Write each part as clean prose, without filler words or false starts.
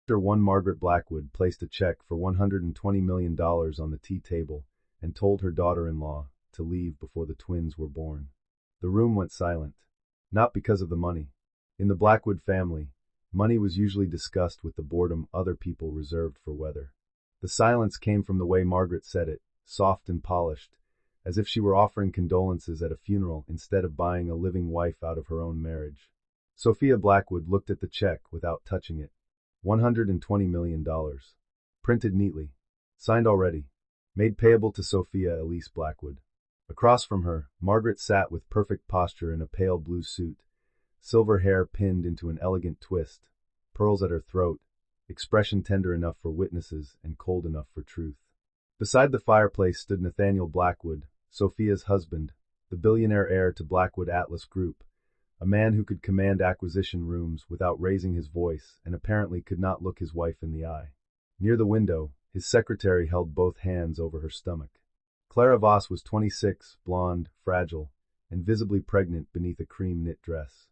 After one, Margaret Blackwood placed a check for $120 million on the tea table and told her daughter-in-law to leave before the twins were born. The room went silent. Not because of the money. In the Blackwood family, money was usually discussed with the boredom other people reserved for weather. The silence came from the way Margaret said it, soft and polished, as if she were offering condolences at a funeral instead of buying a living wife out of her own marriage. Sophia Blackwood looked at the check without touching it. $120 million. Printed neatly. Signed already. Made payable to Sophia Elise Blackwood. Across from her, Margaret sat with perfect posture in a pale blue suit, silver hair pinned into an elegant twist, pearls at her throat, expression tender enough for witnesses and cold enough for truth. Beside the fireplace stood Nathaniel Blackwood, Sophia's husband, the billionaire heir to Blackwood Atlas Group, a man who could command acquisition rooms without raising his voice and apparently could not look his wife in the eye. Near the window, his secretary held both hands over her stomach. Clara Voss was 26, blonde, fragile, and visibly pregnant beneath a cream knit dress.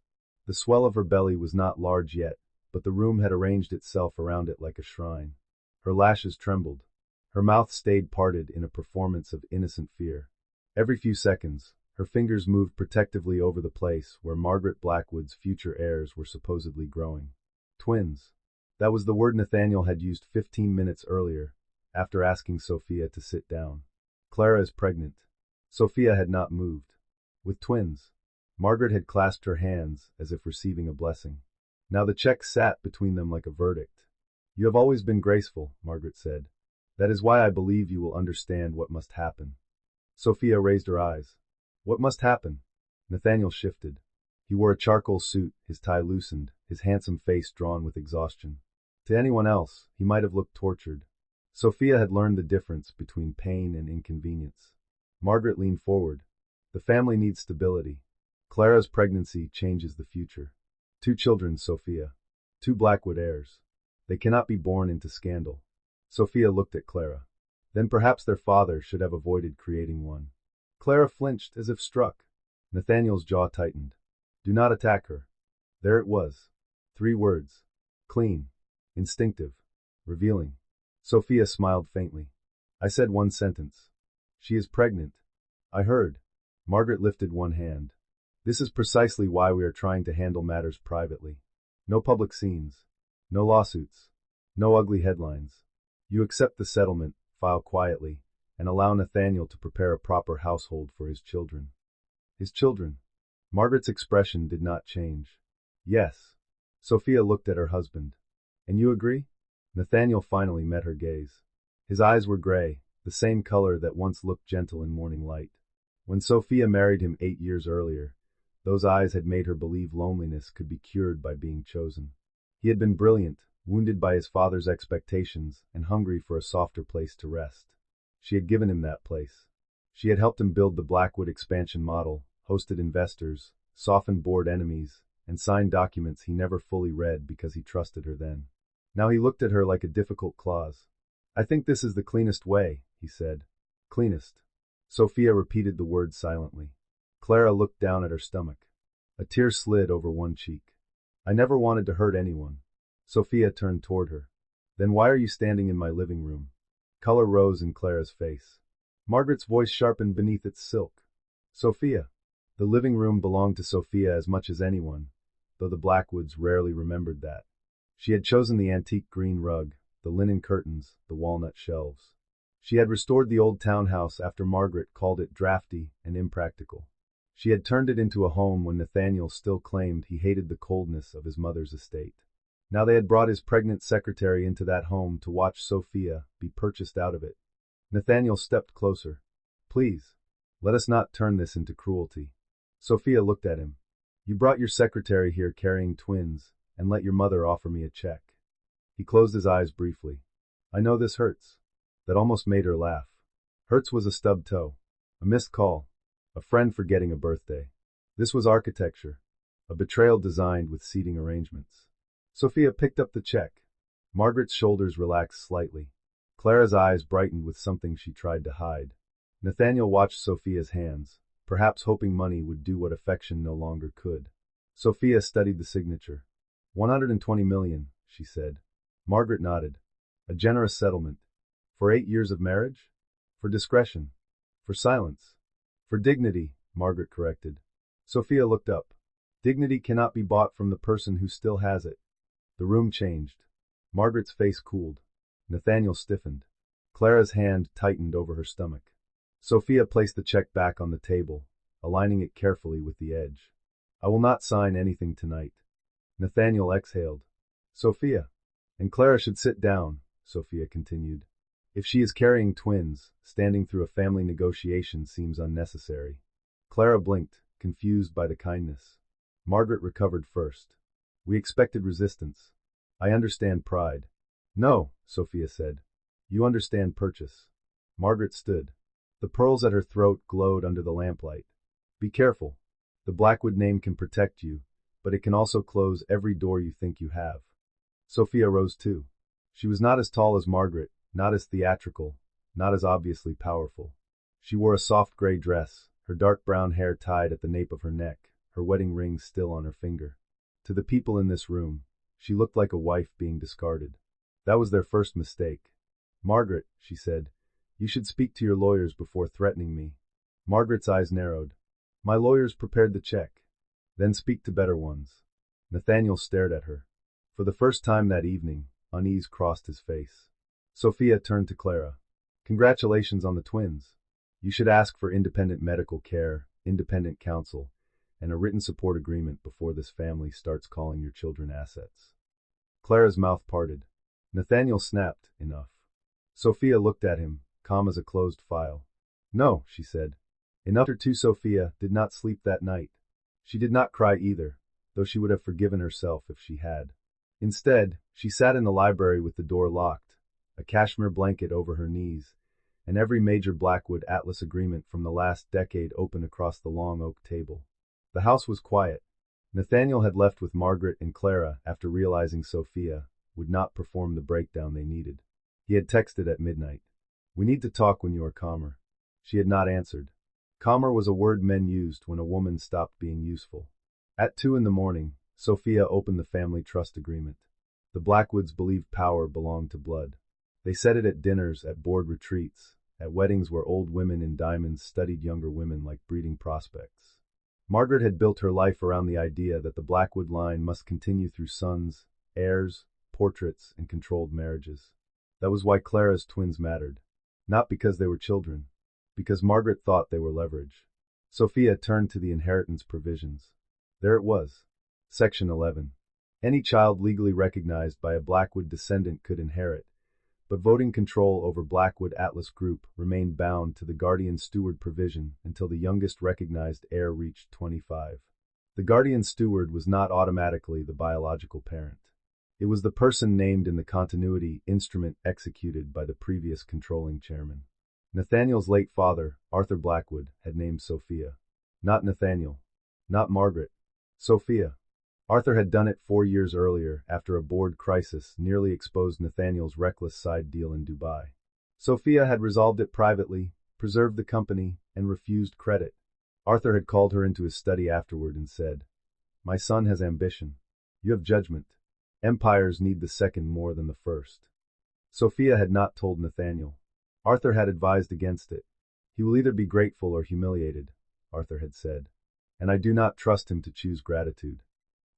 The swell of her belly was not large yet, but the room had arranged itself around it like a shrine. Her lashes trembled. Her mouth stayed parted in a performance of innocent fear. Every few seconds, her fingers moved protectively over the place where Margaret Blackwood's future heirs were supposedly growing. Twins. That was the word Nathaniel had used 15 minutes earlier, after asking Sophia to sit down. Clara is pregnant. Sophia had not moved. With twins. Margaret had clasped her hands as if receiving a blessing. Now the check sat between them like a verdict. You have always been graceful, Margaret said. That is why I believe you will understand what must happen. Sophia raised her eyes. What must happen? Nathaniel shifted. He wore a charcoal suit, his tie loosened, his handsome face drawn with exhaustion. To anyone else, he might have looked tortured. Sophia had learned the difference between pain and inconvenience. Margaret leaned forward. The family needs stability. Clara's pregnancy changes the future. 2 children, Sophia. 2 Blackwood heirs. They cannot be born into scandal. Sophia looked at Clara. Then perhaps their father should have avoided creating one. Clara flinched as if struck. Nathaniel's jaw tightened. Do not attack her. There it was. 3 words. Clean. Instinctive. Revealing. Sophia smiled faintly. I said one sentence. She is pregnant. I heard. Margaret lifted one hand. This is precisely why we are trying to handle matters privately. No public scenes. No lawsuits. No ugly headlines. You accept the settlement, file quietly, and allow Nathaniel to prepare a proper household for his children. His children. Margaret's expression did not change. Yes. Sophia looked at her husband. And you agree? Nathaniel finally met her gaze. His eyes were gray, the same color that once looked gentle in morning light. When Sophia married him 8 years earlier, those eyes had made her believe loneliness could be cured by being chosen. He had been brilliant, wounded by his father's expectations, and hungry for a softer place to rest. She had given him that place. She had helped him build the Blackwood expansion model, hosted investors, softened board enemies, and signed documents he never fully read because he trusted her then. Now he looked at her like a difficult clause. I think this is the cleanest way, he said. Cleanest. Sophia repeated the word silently. Clara looked down at her stomach. A tear slid over one cheek. I never wanted to hurt anyone. Sophia turned toward her. Then why are you standing in my living room? Color rose in Clara's face. Margaret's voice sharpened beneath its silk. Sophia. The living room belonged to Sophia as much as anyone, though the Blackwoods rarely remembered that. She had chosen the antique green rug, the linen curtains, the walnut shelves. She had restored the old townhouse after Margaret called it drafty and impractical. She had turned it into a home when Nathaniel still claimed he hated the coldness of his mother's estate. Now they had brought his pregnant secretary into that home to watch Sophia be purchased out of it. Nathaniel stepped closer. Please, let us not turn this into cruelty. Sophia looked at him. You brought your secretary here carrying twins, and let your mother offer me a check. He closed his eyes briefly. I know this hurts. That almost made her laugh. Hurts was a stubbed toe. A missed call. A friend forgetting a birthday. This was architecture. A betrayal designed with seating arrangements. Sophia picked up the check. Margaret's shoulders relaxed slightly. Clara's eyes brightened with something she tried to hide. Nathaniel watched Sophia's hands, perhaps hoping money would do what affection no longer could. Sophia studied the signature. 120 million, she said. Margaret nodded. A generous settlement. For 8 years of marriage? For discretion. For silence. For dignity, Margaret corrected. Sophia looked up. Dignity cannot be bought from the person who still has it. The room changed. Margaret's face cooled. Nathaniel stiffened. Clara's hand tightened over her stomach. Sophia placed the check back on the table, aligning it carefully with the edge. I will not sign anything tonight. Nathaniel exhaled. Sophia. And Clara should sit down, Sophia continued. If she is carrying twins, standing through a family negotiation seems unnecessary. Clara blinked, confused by the kindness. Margaret recovered first. We expected resistance. I understand pride. No, Sophia said. You understand purchase. Margaret stood. The pearls at her throat glowed under the lamplight. Be careful. The Blackwood name can protect you, but it can also close every door you think you have. Sophia rose too. She was not as tall as Margaret, not as theatrical, not as obviously powerful. She wore a soft gray dress, her dark brown hair tied at the nape of her neck, her wedding ring still on her finger. To the people in this room, she looked like a wife being discarded. That was their first mistake. Margaret, she said, you should speak to your lawyers before threatening me. Margaret's eyes narrowed. My lawyers prepared the check. Then speak to better ones. Nathaniel stared at her. For the first time that evening, unease crossed his face. Sophia turned to Clara. Congratulations on the twins. You should ask for independent medical care, independent counsel, and a written support agreement before this family starts calling your children assets. Clara's mouth parted. Nathaniel snapped, enough. Sophia looked at him, calm as a closed file. No, she said. Enough. Too. Sophia did not sleep that night. She did not cry either, though she would have forgiven herself if she had. Instead, she sat in the library with the door locked, a cashmere blanket over her knees, and every major Blackwood Atlas agreement from the last decade open across the long oak table. The house was quiet. Nathaniel had left with Margaret and Clara after realizing Sophia would not perform the breakdown they needed. He had texted at midnight. We need to talk when you are calmer. She had not answered. Calmer was a word men used when a woman stopped being useful. At 2 a.m, Sophia opened the family trust agreement. The Blackwoods believed power belonged to blood. They said it at dinners, at board retreats, at weddings where old women in diamonds studied younger women like breeding prospects. Margaret had built her life around the idea that the Blackwood line must continue through sons, heirs, portraits, and controlled marriages. That was why Clara's twins mattered. Not because they were children, because Margaret thought they were leverage. Sophia turned to the inheritance provisions. There it was. Section 11. Any child legally recognized by a Blackwood descendant could inherit, but voting control over Blackwood Atlas Group remained bound to the guardian steward provision until the youngest recognized heir reached 25. The guardian steward was not automatically the biological parent. It was the person named in the continuity instrument executed by the previous controlling chairman. Nathaniel's late father, Arthur Blackwood, had named Sophia. Not Nathaniel. Not Margaret. Sophia. Arthur had done it 4 years earlier after a board crisis nearly exposed Nathaniel's reckless side deal in Dubai. Sophia had resolved it privately, preserved the company, and refused credit. Arthur had called her into his study afterward and said, My son has ambition. You have judgment. Empires need the second more than the first. Sophia had not told Nathaniel. Arthur had advised against it. He will either be grateful or humiliated, Arthur had said. And I do not trust him to choose gratitude.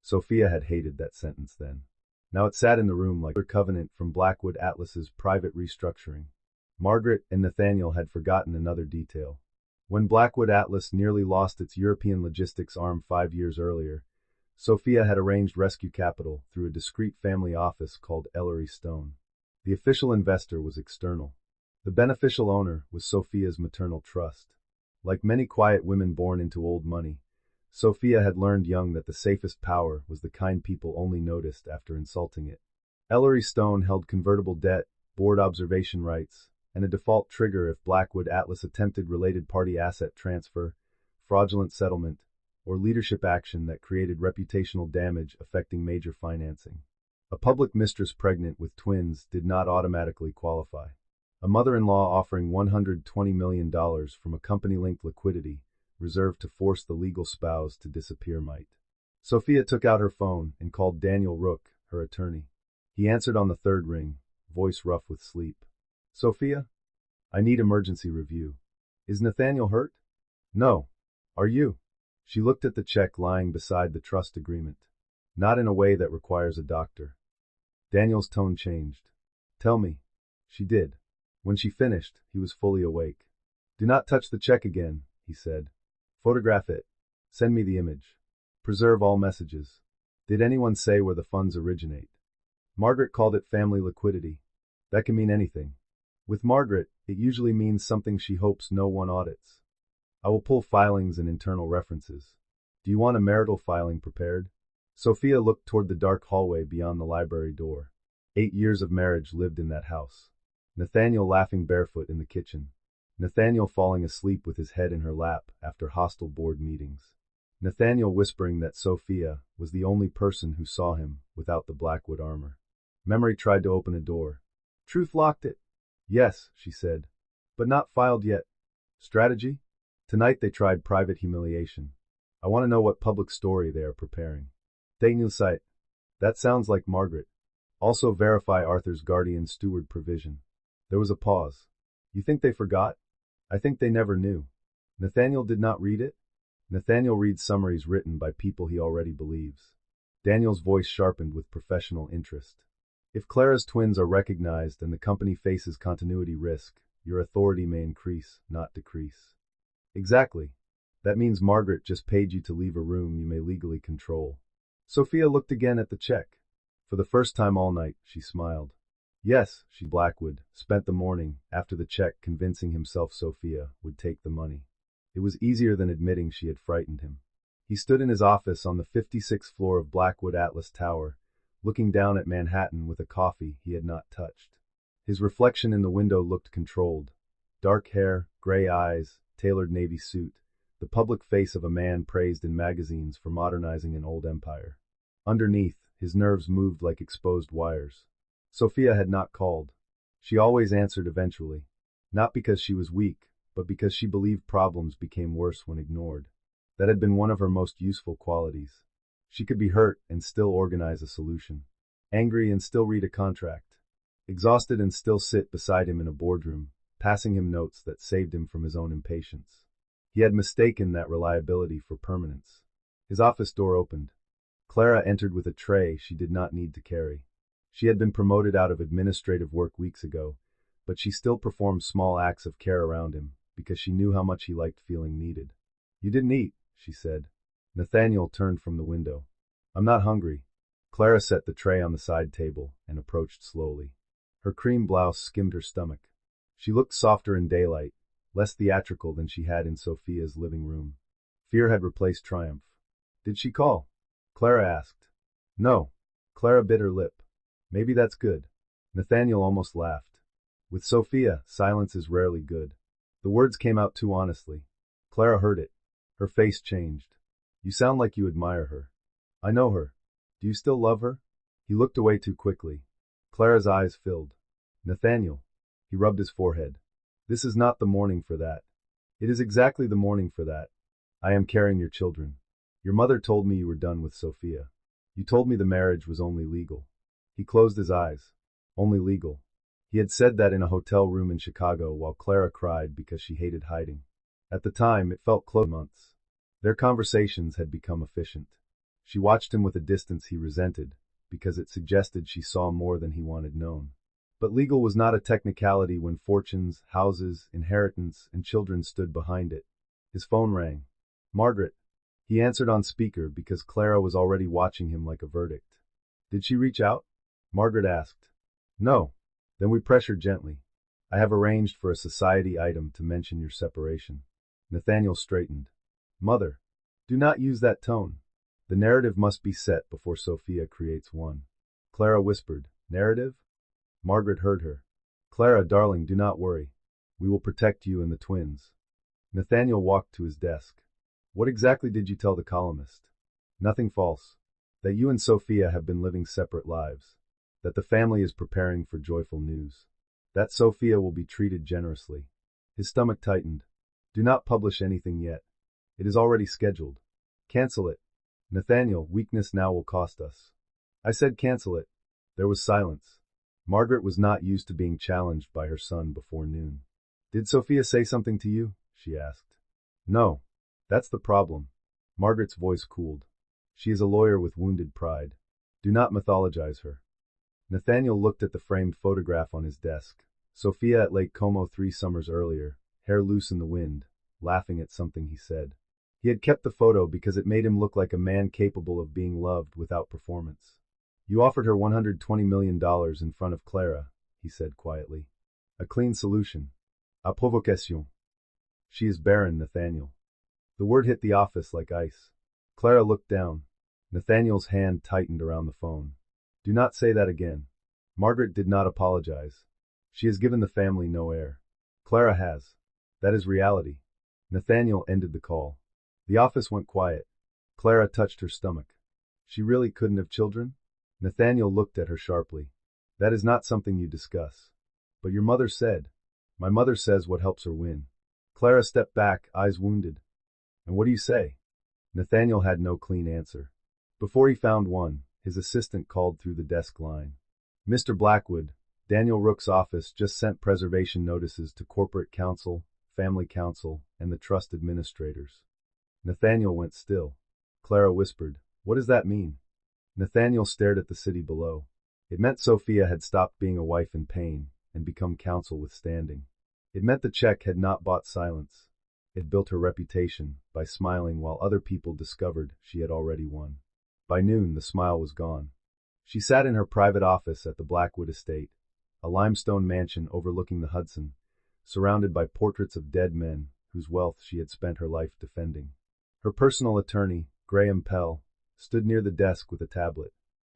Sophia had hated that sentence then. Now it sat in the room like a covenant from Blackwood Atlas's private restructuring. Margaret and Nathaniel had forgotten another detail. When Blackwood Atlas nearly lost its European logistics arm 5 years earlier, Sophia had arranged rescue capital through a discreet family office called Ellery Stone. The official investor was external. The beneficial owner was Sophia's maternal trust. Like many quiet women born into old money, Sophia had learned young that the safest power was the kind people only noticed after insulting it. Ellery Stone held convertible debt, board observation rights, and a default trigger if Blackwood Atlas attempted related party asset transfer, fraudulent settlement, or leadership action that created reputational damage affecting major financing. A public mistress pregnant with twins did not automatically qualify. A mother-in-law offering $120 million from a company-linked liquidity reserved to force the legal spouse to disappear might. Sophia took out her phone and called Daniel Rook, her attorney. He answered on the third ring, voice rough with sleep. Sophia? I need emergency review. Is Nathaniel hurt? No. Are you? She looked at the check lying beside the trust agreement. Not in a way that requires a doctor. Daniel's tone changed. Tell me. She did. When she finished, he was fully awake. Do not touch the check again, he said. Photograph it. Send me the image. Preserve all messages. Did anyone say where the funds originate? Margaret called it family liquidity. That can mean anything. With Margaret, it usually means something she hopes no one audits. I will pull filings and internal references. Do you want a marital filing prepared? Sophia looked toward the dark hallway beyond the library door. 8 years of marriage lived in that house. Nathaniel laughing barefoot in the kitchen. Nathaniel falling asleep with his head in her lap after hostile board meetings. Nathaniel whispering that Sophia was the only person who saw him without the Blackwood armor. Memory tried to open a door. Truth locked it. Yes, she said. But not filed yet. Strategy? Tonight they tried private humiliation. I want to know what public story they are preparing. Daniel site. That sounds like Margaret. Also verify Arthur's guardian steward provision. There was a pause. You think they forgot? I think they never knew. Nathaniel did not read it? Nathaniel reads summaries written by people he already believes. Daniel's voice sharpened with professional interest. If Clara's twins are recognized and the company faces continuity risk, your authority may increase, not decrease. Exactly. That means Margaret just paid you to leave a room you may legally control. Sophia looked again at the check. For the first time all night, she smiled. Yes, she Blackwood spent the morning after the check convincing himself Sophia would take the money. It was easier than admitting she had frightened him. He stood in his office on the 56th floor of Blackwood Atlas Tower, looking down at Manhattan with a coffee he had not touched. His reflection in the window looked controlled. Dark hair, gray eyes, tailored navy suit, the public face of a man praised in magazines for modernizing an old empire. Underneath, his nerves moved like exposed wires. Sophia had not called. She always answered eventually. Not because she was weak, but because she believed problems became worse when ignored. That had been one of her most useful qualities. She could be hurt and still organize a solution. Angry and still read a contract. Exhausted and still sit beside him in a boardroom, passing him notes that saved him from his own impatience. He had mistaken that reliability for permanence. His office door opened. Clara entered with a tray she did not need to carry. She had been promoted out of administrative work weeks ago, but she still performed small acts of care around him because she knew how much he liked feeling needed. You didn't eat, she said. Nathaniel turned from the window. I'm not hungry. Clara set the tray on the side table and approached slowly. Her cream blouse skimmed her stomach. She looked softer in daylight, less theatrical than she had in Sophia's living room. Fear had replaced triumph. Did she call? Clara asked. No. Clara bit her lip. Maybe that's good. Nathaniel almost laughed. With Sophia, silence is rarely good. The words came out too honestly. Clara heard it. Her face changed. You sound like you admire her. I know her. Do you still love her? He looked away too quickly. Clara's eyes filled. Nathaniel. He rubbed his forehead. This is not the morning for that. It is exactly the morning for that. I am carrying your children. Your mother told me you were done with Sophia. You told me the marriage was only legal. He closed his eyes. Only legal. He had said that in a hotel room in Chicago while Clara cried because she hated hiding. At the time, it felt close months. Their conversations had become efficient. She watched him with a distance he resented, because it suggested she saw more than he wanted known. But legal was not a technicality when fortunes, houses, inheritance, and children stood behind it. His phone rang. Margaret. He answered on speaker because Clara was already watching him like a verdict. Did she reach out? Margaret asked. No. Then we pressured gently. I have arranged for a society item to mention your separation. Nathaniel straightened. Mother. Do not use that tone. The narrative must be set before Sophia creates one. Clara whispered. Narrative? Margaret heard her. Clara, darling, do not worry. We will protect you and the twins. Nathaniel walked to his desk. What exactly did you tell the columnist? Nothing false. That you and Sophia have been living separate lives. That the family is preparing for joyful news. That Sophia will be treated generously. His stomach tightened. Do not publish anything yet. It is already scheduled. Cancel it. Nathaniel, weakness now will cost us. I said cancel it. There was silence. Margaret was not used to being challenged by her son before noon. "Did Sophia say something to you?" she asked. "No. That's the problem." Margaret's voice cooled. "She is a lawyer with wounded pride. Do not mythologize her." Nathaniel looked at the framed photograph on his desk. Sophia at Lake Como 3 summers earlier, hair loose in the wind, laughing at something he said. He had kept the photo because it made him look like a man capable of being loved without performance. "You offered her $120 million in front of Clara," he said quietly. "A clean solution. A provocation." "She is barren, Nathaniel." The word hit the office like ice. Clara looked down. Nathaniel's hand tightened around the phone. "Do not say that again." Margaret did not apologize. "She has given the family no heir." "Clara has. That is reality." Nathaniel ended the call. The office went quiet. Clara touched her stomach. "She really couldn't have children?" Nathaniel looked at her sharply. "That is not something you discuss." "But your mother said." "My mother says what helps her win." Clara stepped back, eyes wounded. "And what do you say?" Nathaniel had no clean answer. Before he found one, his assistant called through the desk line. "Mr. Blackwood, Daniel Rook's office just sent preservation notices to corporate counsel, family counsel, and the trust administrators." Nathaniel went still. Clara whispered, "What does that mean?" Nathaniel stared at the city below. It meant Sophia had stopped being a wife in pain and become counsel with standing. It meant the check had not bought silence. It built her reputation by smiling while other people discovered she had already won. By noon, the smile was gone. She sat in her private office at the Blackwood estate, a limestone mansion overlooking the Hudson, surrounded by portraits of dead men whose wealth she had spent her life defending. Her personal attorney, Graham Pell, stood near the desk with a tablet.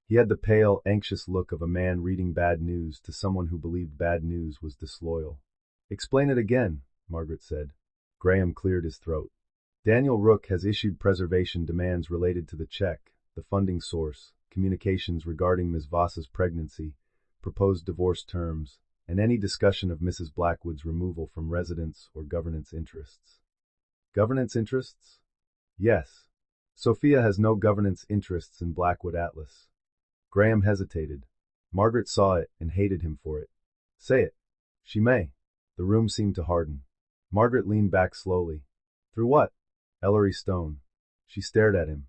He had the pale, anxious look of a man reading bad news to someone who believed bad news was disloyal. "Explain it again," Margaret said. Graham cleared his throat. "Daniel Rook has issued preservation demands related to the check, the funding source, communications regarding Ms. Voss's pregnancy, proposed divorce terms, and any discussion of Mrs. Blackwood's removal from residence or governance interests." "Governance interests?" "Yes. Sophia has no governance interests in Blackwood Atlas." Graham hesitated. Margaret saw it and hated him for it. "Say it." "She may." The room seemed to harden. Margaret leaned back slowly. "Through what?" "Ellery Stone." She stared at him.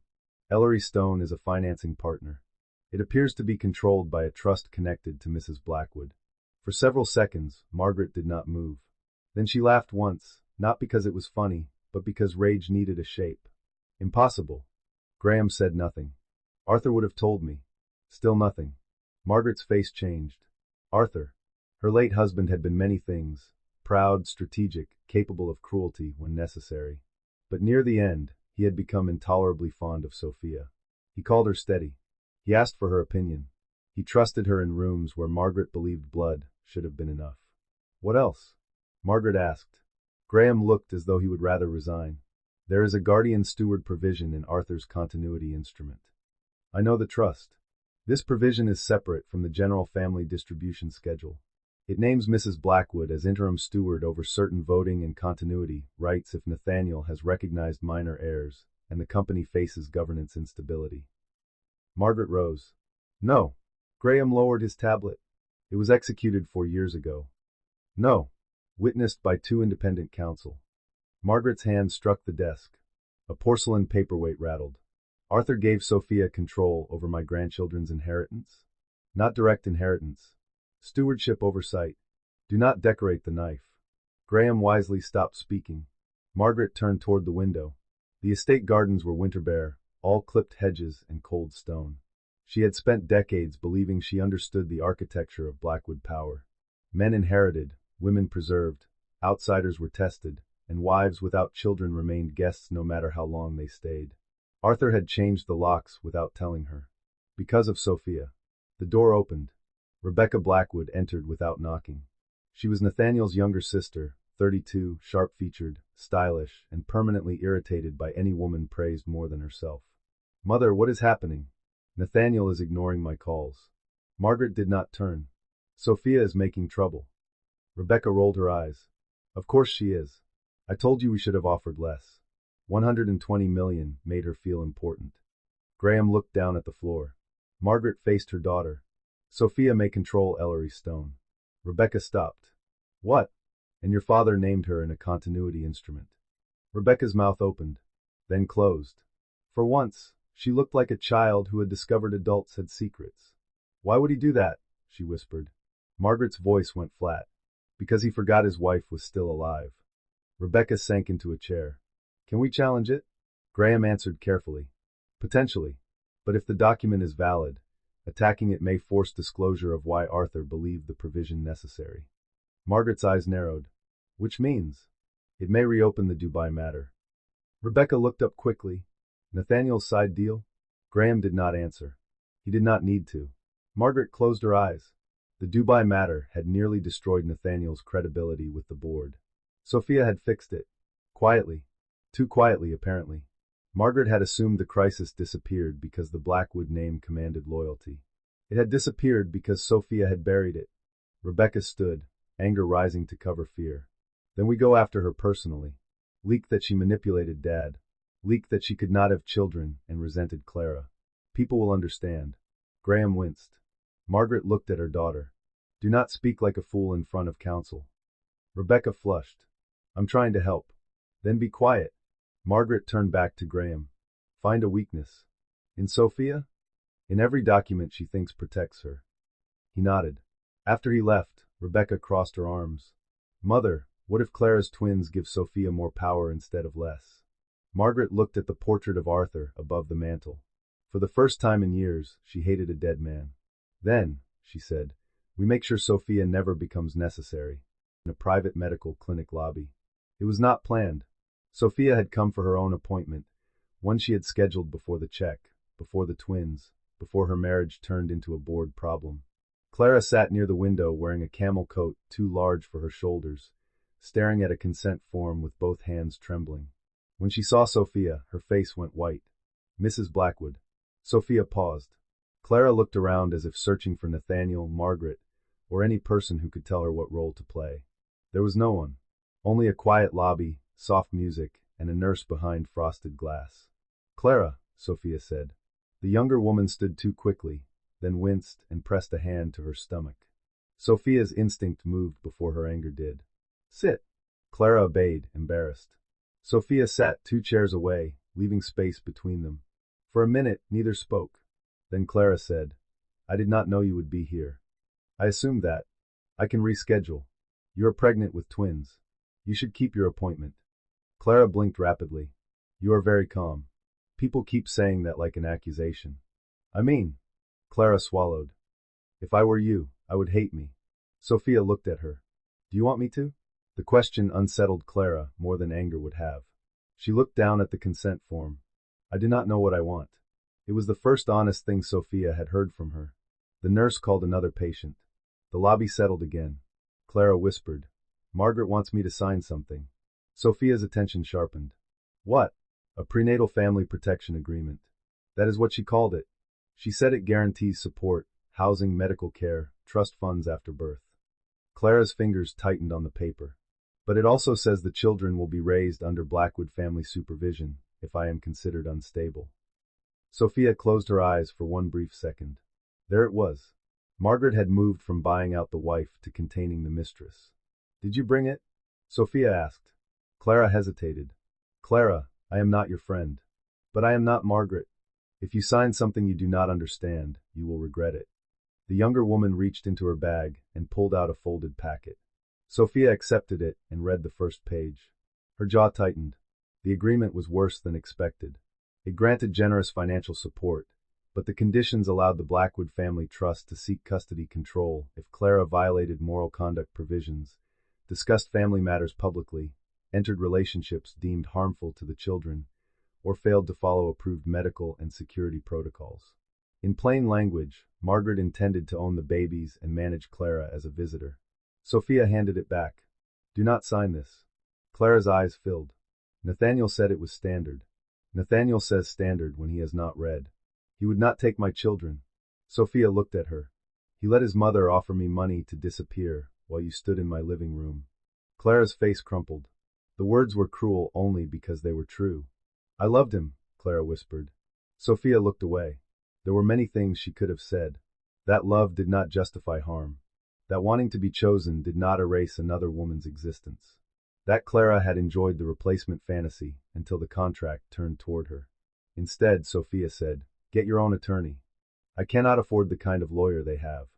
"Ellery Stone is a financing partner. It appears to be controlled by a trust connected to Mrs. Blackwood." For several seconds, Margaret did not move. Then she laughed once, not because it was funny, but because rage needed a shape. "Impossible." Graham said nothing. "Arthur would have told me." Still nothing. Margaret's face changed. Arthur. Her late husband had been many things: proud, strategic, capable of cruelty when necessary. But near the end, he had become intolerably fond of Sophia. He called her steady. He asked for her opinion. He trusted her in rooms where Margaret believed blood should have been enough. "What else?" Margaret asked. Graham looked as though he would rather resign. "There is a guardian steward provision in Arthur's continuity instrument." "I know the trust. This provision is separate from the general family distribution schedule. It names Mrs. Blackwood as interim steward over certain voting and continuity rights if Nathaniel has recognized minor heirs and the company faces governance instability." Margaret rose. "No." Graham lowered his tablet. "It was executed 4 years ago." "No." Witnessed by 2 independent counsel. Margaret's hand struck the desk. A porcelain paperweight rattled. "Arthur gave Sophia control over my grandchildren's inheritance?" "Not direct inheritance. Stewardship oversight. Do not decorate the knife." Graham wisely stopped speaking. Margaret turned toward the window. The estate gardens were winter bare, all clipped hedges and cold stone. She had spent decades believing she understood the architecture of Blackwood power. Men inherited, women preserved, outsiders were tested, and wives without children remained guests no matter how long they stayed. Arthur had changed the locks without telling her. Because of Sophia. The door opened. Rebecca Blackwood entered without knocking. She was Nathaniel's younger sister, 32, sharp-featured, stylish, and permanently irritated by any woman praised more than herself. "Mother, what is happening?" "Nathaniel is ignoring my calls." Margaret did not turn. "Sophia is making trouble." Rebecca rolled her eyes. "Of course she is. I told you we should have offered less." 120 million made her feel important. Graham looked down at the floor. Margaret faced her daughter. Sophia may control Ellery Stone. Rebecca stopped. What? And your father named her in a continuity instrument. Rebecca's mouth opened, then closed. For once, she looked like a child who had discovered adults had secrets. Why would he do that? She whispered. Margaret's voice went flat. Because he forgot his wife was still alive. Rebecca sank into a chair. Can we challenge it? Graham answered carefully. Potentially. But if the document is valid, attacking it may force disclosure of why Arthur believed the provision necessary. Margaret's eyes narrowed. Which means? It may reopen the Dubai matter. Rebecca looked up quickly. Nathaniel's side deal? Graham did not answer. He did not need to. Margaret closed her eyes. The Dubai matter had nearly destroyed Nathaniel's credibility with the board. Sophia had fixed it. Quietly. Too quietly, apparently. Margaret had assumed the crisis disappeared because the Blackwood name commanded loyalty. It had disappeared because Sophia had buried it. Rebecca stood, anger rising to cover fear. Then we go after her personally. Leak that she manipulated Dad. Leak that she could not have children and resented Clara. People will understand. Graham winced. Margaret looked at her daughter. Do not speak like a fool in front of counsel. Rebecca flushed. I'm trying to help. Then be quiet. Margaret turned back to Graham. Find a weakness. In Sophia? In every document she thinks protects her. He nodded. After he left, Rebecca crossed her arms. Mother, what if Clara's twins give Sophia more power instead of less? Margaret looked at the portrait of Arthur above the mantel. For the first time in years, she hated a dead man. Then, she said, we make sure Sophia never becomes necessary. In a private medical clinic lobby. It was not planned. Sophia had come for her own appointment, one she had scheduled before the check, before the twins, before her marriage turned into a board problem. Clara sat near the window wearing a camel coat too large for her shoulders, staring at a consent form with both hands trembling. When she saw Sophia, her face went white. Mrs. Blackwood. Sophia paused. Clara looked around as if searching for Nathaniel, Margaret, or any person who could tell her what role to play. There was no one. Only a quiet lobby, soft music, and a nurse behind frosted glass. Clara, Sophia said. The younger woman stood too quickly, then winced and pressed a hand to her stomach. Sophia's instinct moved before her anger did. Sit. Clara obeyed, embarrassed. Sophia sat 2 chairs away, leaving space between them. For a minute, neither spoke. Then Clara said, I did not know you would be here. I assumed that. I can reschedule. You are pregnant with twins. You should keep your appointment. Clara blinked rapidly. You are very calm. People keep saying that like an accusation. I mean, Clara swallowed. If I were you, I would hate me. Sophia looked at her. Do you want me to? The question unsettled Clara more than anger would have. She looked down at the consent form. I do not know what I want. It was the first honest thing Sophia had heard from her. The nurse called another patient. The lobby settled again. Clara whispered, Margaret wants me to sign something. Sophia's attention sharpened. What? A prenatal family protection agreement. That is what she called it. She said it guarantees support, housing, medical care, trust funds after birth. Clara's fingers tightened on the paper. But it also says the children will be raised under Blackwood family supervision if I am considered unstable. Sophia closed her eyes for one brief second. There it was. Margaret had moved from buying out the wife to containing the mistress. Did you bring it? Sophia asked. Clara hesitated. Clara, I am not your friend. But I am not Margaret. If you sign something you do not understand, you will regret it. The younger woman reached into her bag and pulled out a folded packet. Sophia accepted it and read the first page. Her jaw tightened. The agreement was worse than expected. It granted generous financial support, but the conditions allowed the Blackwood Family Trust to seek custody control if Clara violated moral conduct provisions, discussed family matters publicly, entered relationships deemed harmful to the children, or failed to follow approved medical and security protocols. In plain language, Margaret intended to own the babies and manage Clara as a visitor. Sophia handed it back. Do not sign this. Clara's eyes filled. Nathaniel said it was standard. Nathaniel says standard when he has not read. He would not take my children. Sophia looked at her. He let his mother offer me money to disappear while you stood in my living room. Clara's face crumpled. The words were cruel only because they were true. I loved him, Clara whispered. Sophia looked away. There were many things she could have said. That love did not justify harm. That wanting to be chosen did not erase another woman's existence. That Clara had enjoyed the replacement fantasy until the contract turned toward her. Instead, Sophia said, "Get your own attorney. I cannot afford the kind of lawyer they have.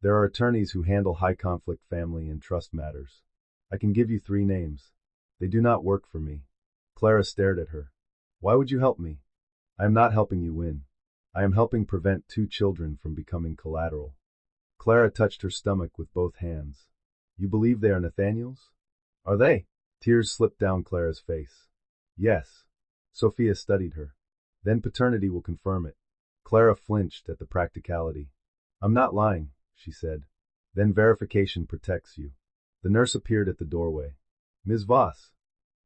There are attorneys who handle high-conflict family and trust matters. I can give you 3 names. They do not work for me." Clara stared at her. "Why would you help me? I am not helping you win. I am helping prevent 2 children from becoming collateral." Clara touched her stomach with both hands. "You believe they are Nathaniel's? Are they?" Tears slipped down Clara's face. "Yes." Sophia studied her. "Then paternity will confirm it." Clara flinched at the practicality. "I'm not lying," she said. "Then verification protects you." The nurse appeared at the doorway. "Ms. Voss."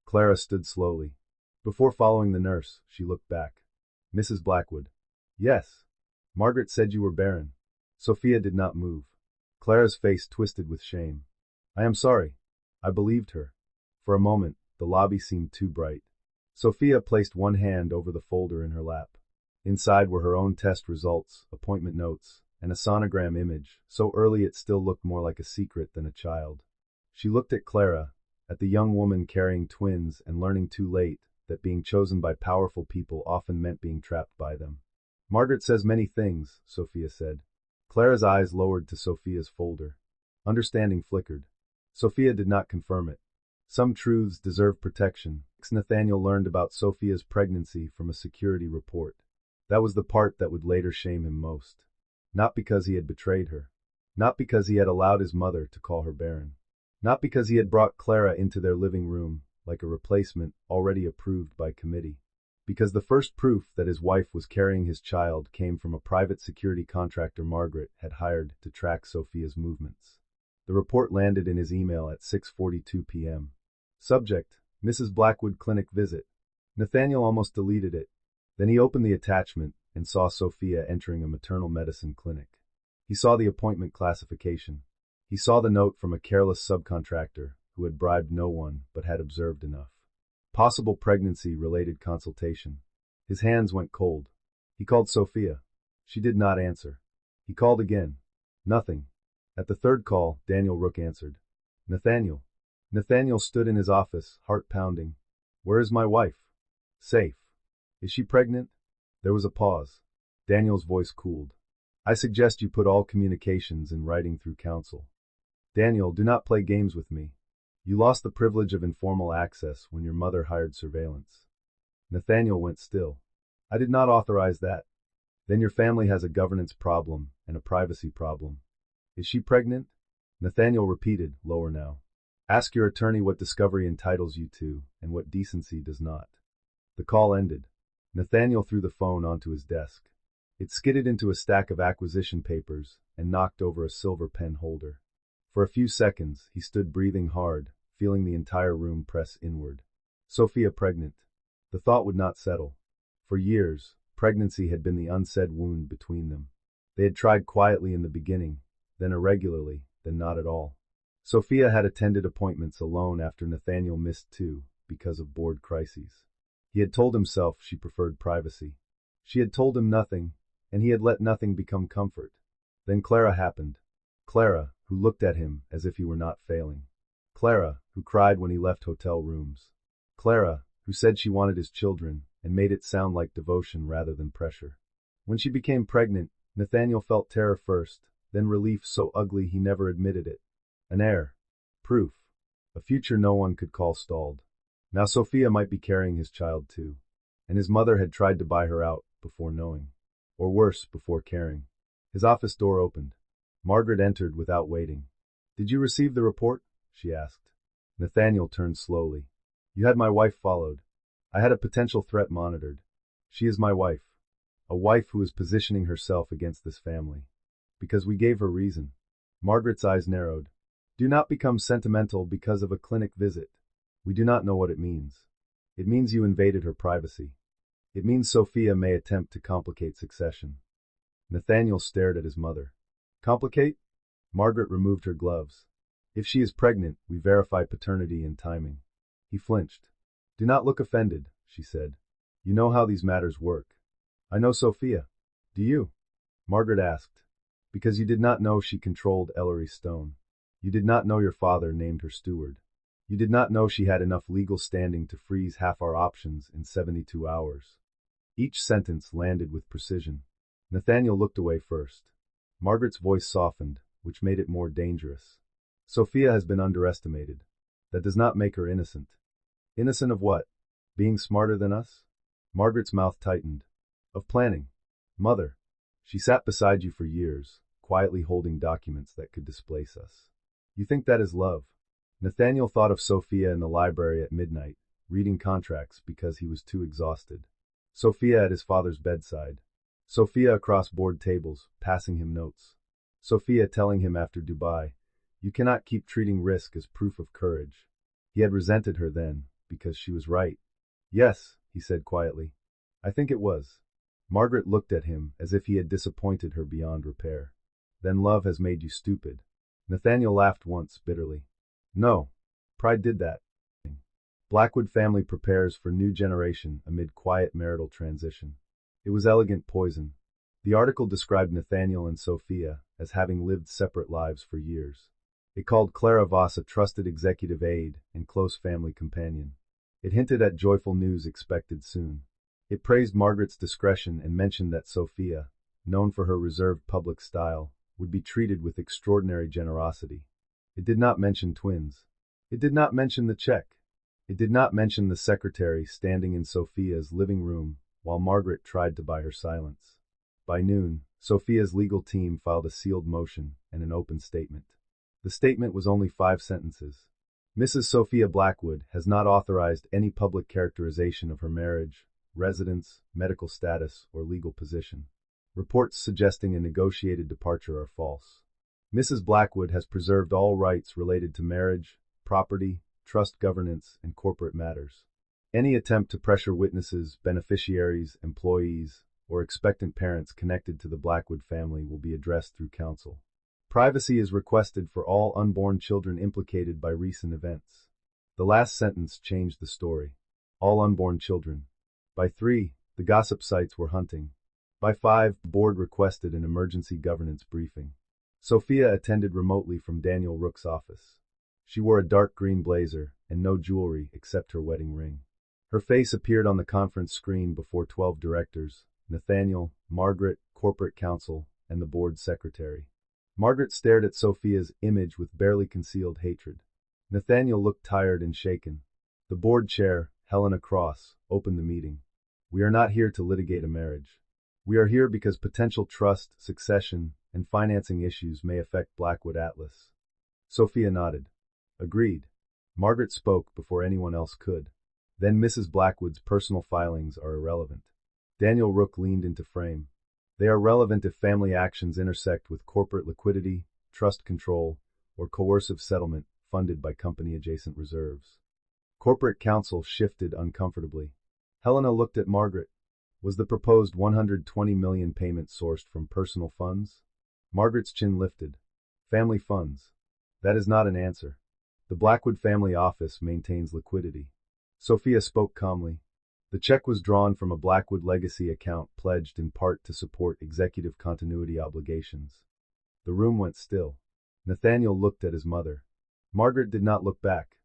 Clara stood slowly. Before following the nurse, she looked back. "Mrs. Blackwood." "Yes. Margaret said you were barren." Sophia did not move. Clara's face twisted with shame. "I am sorry. I believed her." For a moment, the lobby seemed too bright. Sophia placed one hand over the folder in her lap. Inside were her own test results, appointment notes, and a sonogram image, so early it still looked more like a secret than a child. She looked at Clara, at the young woman carrying twins and learning too late that being chosen by powerful people often meant being trapped by them. "Margaret says many things," Sophia said. Clara's eyes lowered to Sophia's folder. Understanding flickered. Sophia did not confirm it. Some truths deserve protection. Nathaniel learned about Sophia's pregnancy from a security report. That was the part that would later shame him most. Not because he had betrayed her. Not because he had allowed his mother to call her barren. Not because he had brought Clara into their living room, like a replacement already approved by committee. Because the first proof that his wife was carrying his child came from a private security contractor Margaret had hired to track Sophia's movements. The report landed in his email at 6:42 p.m. Subject: Mrs. Blackwood clinic visit. Nathaniel almost deleted it. Then he opened the attachment and saw Sophia entering a maternal medicine clinic. He saw the appointment classification. He saw the note from a careless subcontractor who had bribed no one but had observed enough. Possible pregnancy-related consultation. His hands went cold. He called Sophia. She did not answer. He called again. Nothing. At the third call, Daniel Rook answered. "Nathaniel." Nathaniel stood in his office, heart pounding. "Where is my wife?" "Safe." "Is she pregnant?" There was a pause. Daniel's voice cooled. "I suggest you put all communications in writing through counsel." "Daniel, do not play games with me. You lost the privilege of informal access when your mother hired surveillance." Nathaniel went still. "I did not authorize that." "Then your family has a governance problem and a privacy problem." "Is she pregnant?" Nathaniel repeated, lower now. "Ask your attorney what discovery entitles you to and what decency does not." The call ended. Nathaniel threw the phone onto his desk. It skidded into a stack of acquisition papers and knocked over a silver pen holder. For a few seconds, he stood breathing hard, feeling the entire room press inward. Sophia pregnant. The thought would not settle. For years, pregnancy had been the unsaid wound between them. They had tried quietly in the beginning, then irregularly, then not at all. Sophia had attended appointments alone after Nathaniel missed 2 because of board crises. He had told himself she preferred privacy. She had told him nothing, and he had let nothing become comfort. Then Clara happened. Clara, who looked at him as if he were not failing. Clara, who cried when he left hotel rooms. Clara, who said she wanted his children and made it sound like devotion rather than pressure. When she became pregnant, Nathaniel felt terror first, then relief so ugly he never admitted it. An heir. Proof. A future no one could call stalled. Now Sophia might be carrying his child too. And his mother had tried to buy her out before knowing. Or worse, before caring. His office door opened. Margaret entered without waiting. "Did you receive the report?" she asked. Nathaniel turned slowly. "You had my wife followed. I had a potential threat monitored. She is my wife. A wife who is positioning herself against this family. Because we gave her reason." Margaret's eyes narrowed. "Do not become sentimental because of a clinic visit. We do not know what it means. It means you invaded her privacy. It means Sophia may attempt to complicate succession." Nathaniel stared at his mother. "Complicate?" Margaret removed her gloves. "If she is pregnant, we verify paternity and timing." He flinched. "Do not look offended," she said. "You know how these matters work." "I know Sophia." "Do you?" Margaret asked. Because you did not know she controlled Ellery Stone. You did not know your father named her steward. You did not know she had enough legal standing to freeze half our options in 72 hours. Each sentence landed with precision. Nathaniel looked away first. Margaret's voice softened, which made it more dangerous. Sophia has been underestimated. That does not make her innocent. Innocent of what? Being smarter than us? Margaret's mouth tightened. Of planning. Mother. She sat beside you for years, quietly holding documents that could displace us. You think that is love? Nathaniel thought of Sophia in the library at midnight, reading contracts because he was too exhausted. Sophia at his father's bedside. Sophia across board tables, passing him notes. Sophia telling him after Dubai, "You cannot keep treating risk as proof of courage." He had resented her then, because she was right. "Yes," he said quietly. "I think it was." Margaret looked at him as if he had disappointed her beyond repair. "Then love has made you stupid." Nathaniel laughed once, bitterly. "No. Pride did that." Blackwood family prepares for new generation amid quiet marital transition. It was elegant poison. The article described Nathaniel and Sophia as having lived separate lives for years. It called Clara Voss a trusted executive aide and close family companion. It hinted at joyful news expected soon. It praised Margaret's discretion and mentioned that Sophia, known for her reserved public style, would be treated with extraordinary generosity. It did not mention twins. It did not mention the check. It did not mention the secretary standing in Sophia's living room while Margaret tried to buy her silence. By noon, Sophia's legal team filed a sealed motion and an open statement. The statement was only 5 sentences. Mrs. Sophia Blackwood has not authorized any public characterization of her marriage, residence, medical status, or legal position. Reports suggesting a negotiated departure are false. Mrs. Blackwood has preserved all rights related to marriage, property, trust governance, and corporate matters. Any attempt to pressure witnesses, beneficiaries, employees, or expectant parents connected to the Blackwood family will be addressed through counsel. Privacy is requested for all unborn children implicated by recent events. The last sentence changed the story. All unborn children. By 3, the gossip sites were hunting. By 5, the board requested an emergency governance briefing. Sophia attended remotely from Daniel Rook's office. She wore a dark green blazer and no jewelry except her wedding ring. Her face appeared on the conference screen before 12 directors, Nathaniel, Margaret, corporate counsel, and the board secretary. Margaret stared at Sophia's image with barely concealed hatred. Nathaniel looked tired and shaken. The board chair, Helena Cross, opened the meeting. "We are not here to litigate a marriage. We are here because potential trust, succession, and financing issues may affect Blackwood Atlas." Sophia nodded. "Agreed." Margaret spoke before anyone else could. "Then Mrs. Blackwood's personal filings are irrelevant." Daniel Rook leaned into frame. "They are relevant if family actions intersect with corporate liquidity, trust control, or coercive settlement funded by company-adjacent reserves." Corporate counsel shifted uncomfortably. Helena looked at Margaret. Was the proposed $120 million payment sourced from personal funds? Margaret's chin lifted. "Family funds. That is not an answer. The Blackwood family office maintains liquidity." Sophia spoke calmly. "The check was drawn from a Blackwood legacy account pledged in part to support executive continuity obligations." The room went still. Nathaniel looked at his mother. Margaret did not look back.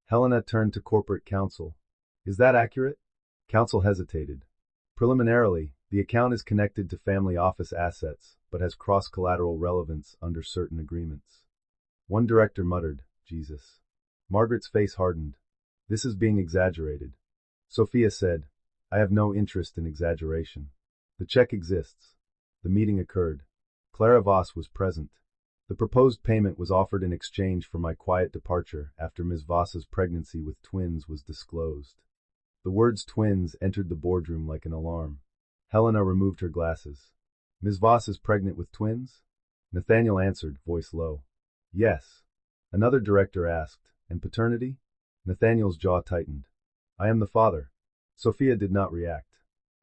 Helena turned to corporate counsel. "Is that accurate?" Counsel hesitated. "Preliminarily, the account is connected to family office assets, but has cross-collateral relevance under certain agreements." One director muttered, "Jesus." Margaret's face hardened. "This is being exaggerated." Sophia said, "I have no interest in exaggeration. The check exists." The meeting occurred. Clara Voss was present. "The proposed payment was offered in exchange for my quiet departure after Ms. Voss's pregnancy with twins was disclosed." The words twins entered the boardroom like an alarm. Helena removed her glasses. "Ms. Voss is pregnant with twins?" Nathaniel answered, voice low. "Yes." Another director asked, "And paternity?" Nathaniel's jaw tightened. "I am the father." Sophia did not react.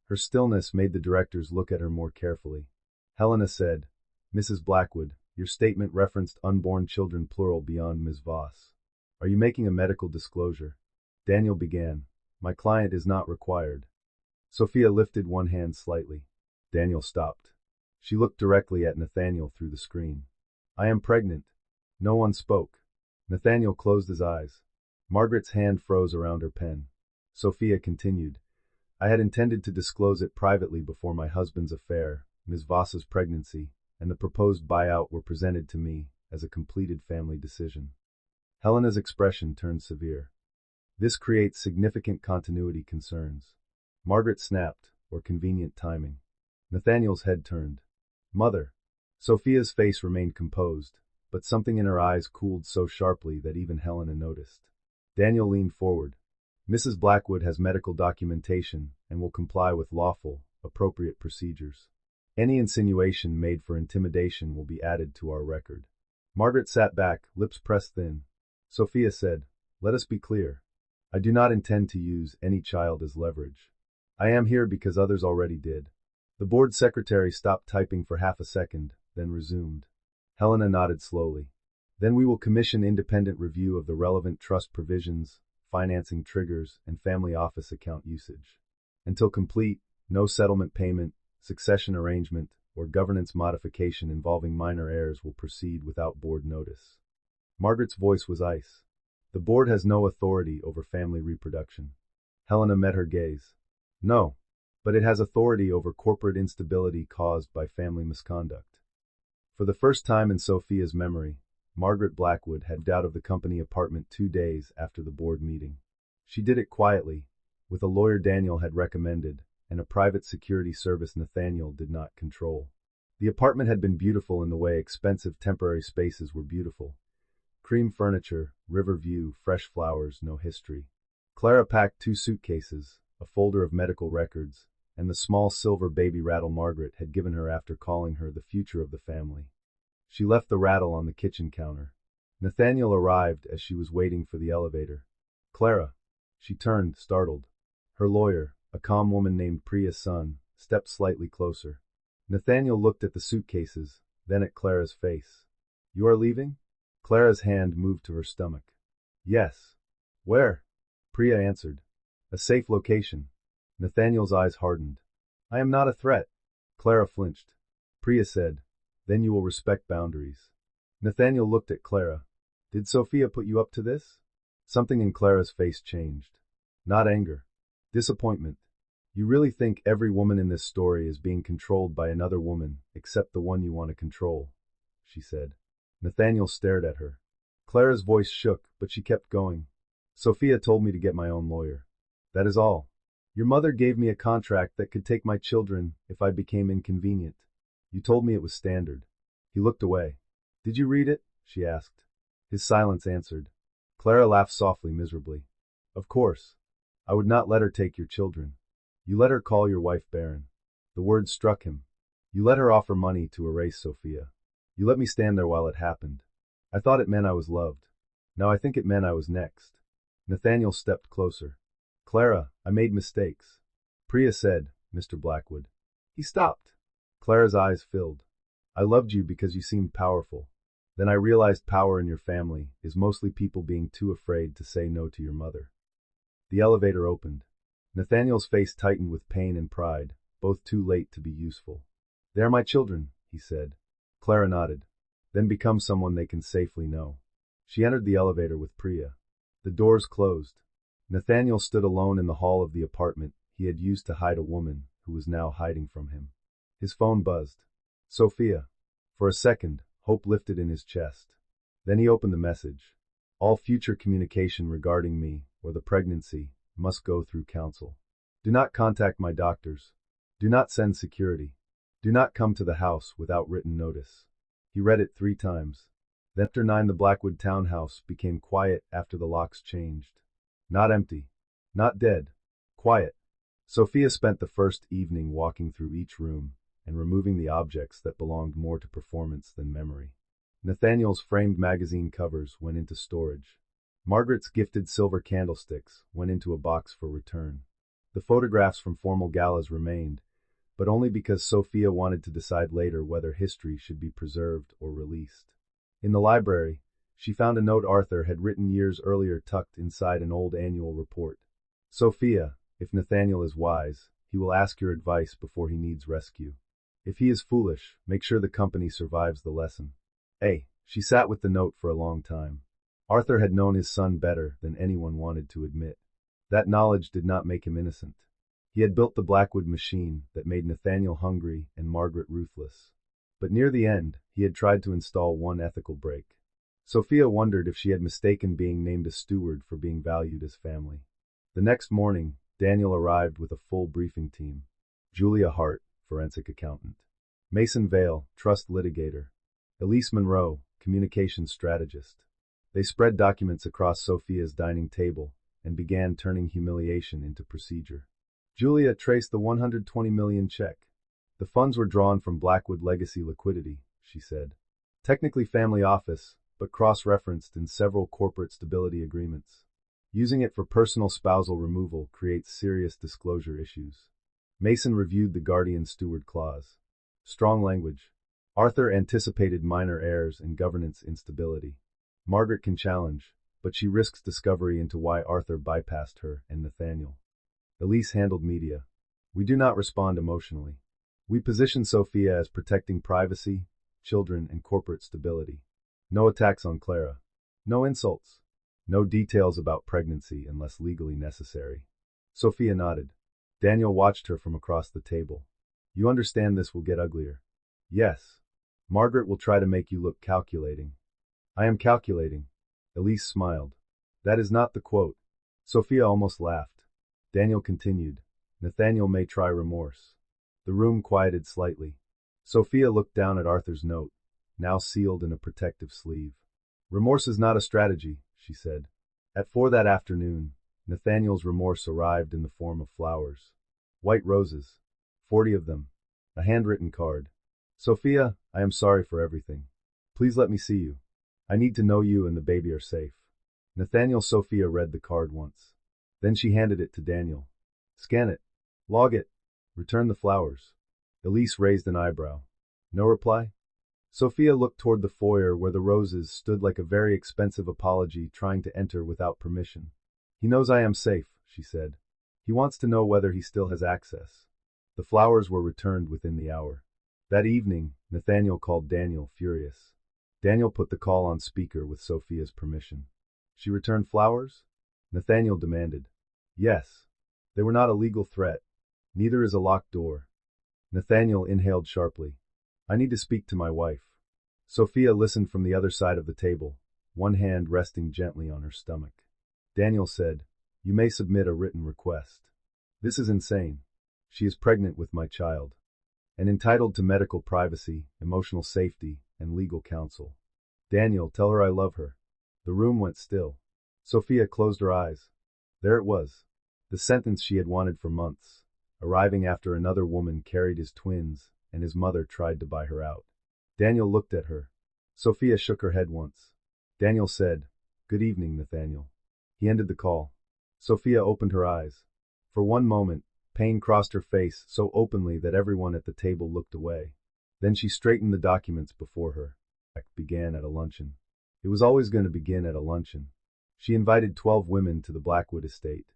Her stillness made the directors look at her more carefully. Helena said, "Mrs. Blackwood, your statement referenced unborn children plural beyond Ms. Voss. Are you making a medical disclosure?" Daniel began. "My client is not required." Sophia lifted one hand slightly. Daniel stopped. She looked directly at Nathaniel through the screen. I am pregnant. No one spoke. Nathaniel closed his eyes. Margaret's hand froze around her pen. Sophia continued. I had intended to disclose it privately before my husband's affair, Ms. Voss's pregnancy, and the proposed buyout were presented to me as a completed family decision. Helena's expression turned severe. This creates significant continuity concerns. Margaret snapped, or convenient timing. Nathaniel's head turned. Mother. Sophia's face remained composed, but something in her eyes cooled so sharply that even Helena noticed. Daniel leaned forward. Mrs. Blackwood has medical documentation and will comply with lawful, appropriate procedures. Any insinuation made for intimidation will be added to our record. Margaret sat back, lips pressed thin. Sophia said, let us be clear. I do not intend to use any child as leverage. I am here because others already did. The board secretary stopped typing for half a second, then resumed. Helena nodded slowly. Then we will commission independent review of the relevant trust provisions, financing triggers, and family office account usage. Until complete, no settlement payment, succession arrangement, or governance modification involving minor heirs will proceed without board notice. Margaret's voice was ice. The board has no authority over family reproduction. Helena met her gaze. No, but it has authority over corporate instability caused by family misconduct. For the first time in Sophia's memory, Margaret Blackwood had out of the company apartment 2 days after the board meeting. She did it quietly, with a lawyer Daniel had recommended, and a private security service Nathaniel did not control. The apartment had been beautiful in the way expensive temporary spaces were beautiful. Cream furniture, river view, fresh flowers, no history. Clara packed 2 suitcases, a folder of medical records, and the small silver baby rattle Margaret had given her after calling her the future of the family. She left the rattle on the kitchen counter. Nathaniel arrived as she was waiting for the elevator. Clara. She turned, startled. Her lawyer, a calm woman named Priya's son, stepped slightly closer. Nathaniel looked at the suitcases, then at Clara's face. You are leaving? Clara's hand moved to her stomach. Yes. Where? Priya answered. A safe location. Nathaniel's eyes hardened. I am not a threat. Clara flinched. Priya said, then you will respect boundaries. Nathaniel looked at Clara. Did Sophia put you up to this? Something in Clara's face changed. Not anger. Disappointment. You really think every woman in this story is being controlled by another woman, except the one you want to control, she said. Nathaniel stared at her. Clara's voice shook, but she kept going. Sophia told me to get my own lawyer. That is all. Your mother gave me a contract that could take my children if I became inconvenient. You told me it was standard. He looked away. Did you read it? She asked. His silence answered. Clara laughed softly, miserably. Of course. I would not let her take your children. You let her call your wife barren. The word struck him. You let her offer money to erase Sophia. You let me stand there while it happened. I thought it meant I was loved. Now I think it meant I was next. Nathaniel stepped closer. Clara, I made mistakes. Priya said, Mr. Blackwood. He stopped. Clara's eyes filled. I loved you because you seemed powerful. Then I realized power in your family is mostly people being too afraid to say no to your mother. The elevator opened. Nathaniel's face tightened with pain and pride, both too late to be useful. They are my children, he said. Clara nodded. Then become someone they can safely know. She entered the elevator with Priya. The doors closed. Nathaniel stood alone in the hall of the apartment he had used to hide a woman who was now hiding from him. His phone buzzed. Sophia. For a second, hope lifted in his chest. Then he opened the message. All future communication regarding me, or the pregnancy, must go through counsel. Do not contact my doctors. Do not send security. Do not come to the house without written notice. He read it 3 times. Then after 9 the Blackwood townhouse became quiet after the locks changed. Not empty. Not dead. Quiet. Sophia spent the first evening walking through each room and removing the objects that belonged more to performance than memory. Nathaniel's framed magazine covers went into storage. Margaret's gifted silver candlesticks went into a box for return. The photographs from formal galas remained, but only because Sophia wanted to decide later whether history should be preserved or released. In the library, she found a note Arthur had written years earlier tucked inside an old annual report. Sophia, if Nathaniel is wise, he will ask your advice before he needs rescue. If he is foolish, make sure the company survives the lesson. She sat with the note for a long time. Arthur had known his son better than anyone wanted to admit. That knowledge did not make him innocent. He had built the Blackwood machine that made Nathaniel hungry and Margaret ruthless. But near the end, he had tried to install one ethical break. Sophia wondered if she had mistaken being named a steward for being valued as family. The next morning, Daniel arrived with a full briefing team. Julia Hart, forensic accountant. Mason Vale, trust litigator. Elise Monroe, communications strategist. They spread documents across Sophia's dining table and began turning humiliation into procedure. Julia traced the $120 million check. The funds were drawn from Blackwood legacy liquidity, she said. Technically family office, but cross-referenced in several corporate stability agreements. Using it for personal spousal removal creates serious disclosure issues. Mason reviewed the guardian steward clause. Strong language. Arthur anticipated minor errors and governance instability. Margaret can challenge, but she risks discovery into why Arthur bypassed her and Nathaniel. Elise handled media. We do not respond emotionally. We position Sophia as protecting privacy, children, and corporate stability. No attacks on Clara. No insults. No details about pregnancy unless legally necessary. Sophia nodded. Daniel watched her from across the table. You understand this will get uglier. Yes. Margaret will try to make you look calculating. I am calculating. Elise smiled. That is not the quote. Sophia almost laughed. Daniel continued. Nathaniel may try remorse. The room quieted slightly. Sophia looked down at Arthur's note, now sealed in a protective sleeve. Remorse is not a strategy, she said. At 4 that afternoon, Nathaniel's remorse arrived in the form of flowers. White roses. 40 of them. A handwritten card. Sophia, I am sorry for everything. Please let me see you. I need to know you and the baby are safe. Nathaniel. Sophia read the card once. Then she handed it to Daniel. Scan it. Log it. Return the flowers. Elise raised an eyebrow. No reply? Sophia looked toward the foyer where the roses stood like a very expensive apology trying to enter without permission. He knows I am safe, she said. He wants to know whether he still has access. The flowers were returned within the hour. That evening, Nathaniel called Daniel, furious. Daniel put the call on speaker with Sophia's permission. She returned flowers? Nathaniel demanded. Yes. They were not a legal threat. Neither is a locked door. Nathaniel inhaled sharply. I need to speak to my wife. Sophia listened from the other side of the table, one hand resting gently on her stomach. Daniel said, You may submit a written request. This is insane. She is pregnant with my child, and entitled to medical privacy, emotional safety, and legal counsel. Daniel, tell her I love her. The room went still. Sophia closed her eyes. There it was. The sentence she had wanted for months, arriving after another woman carried his twins and his mother tried to buy her out. Daniel looked at her. Sophia shook her head once. Daniel said, Good evening, Nathaniel. He ended the call. Sophia opened her eyes. For one moment, pain crossed her face so openly that everyone at the table looked away. Then she straightened the documents before her. It began at a luncheon. It was always going to begin at a luncheon. She invited 12 women to the Blackwood estate.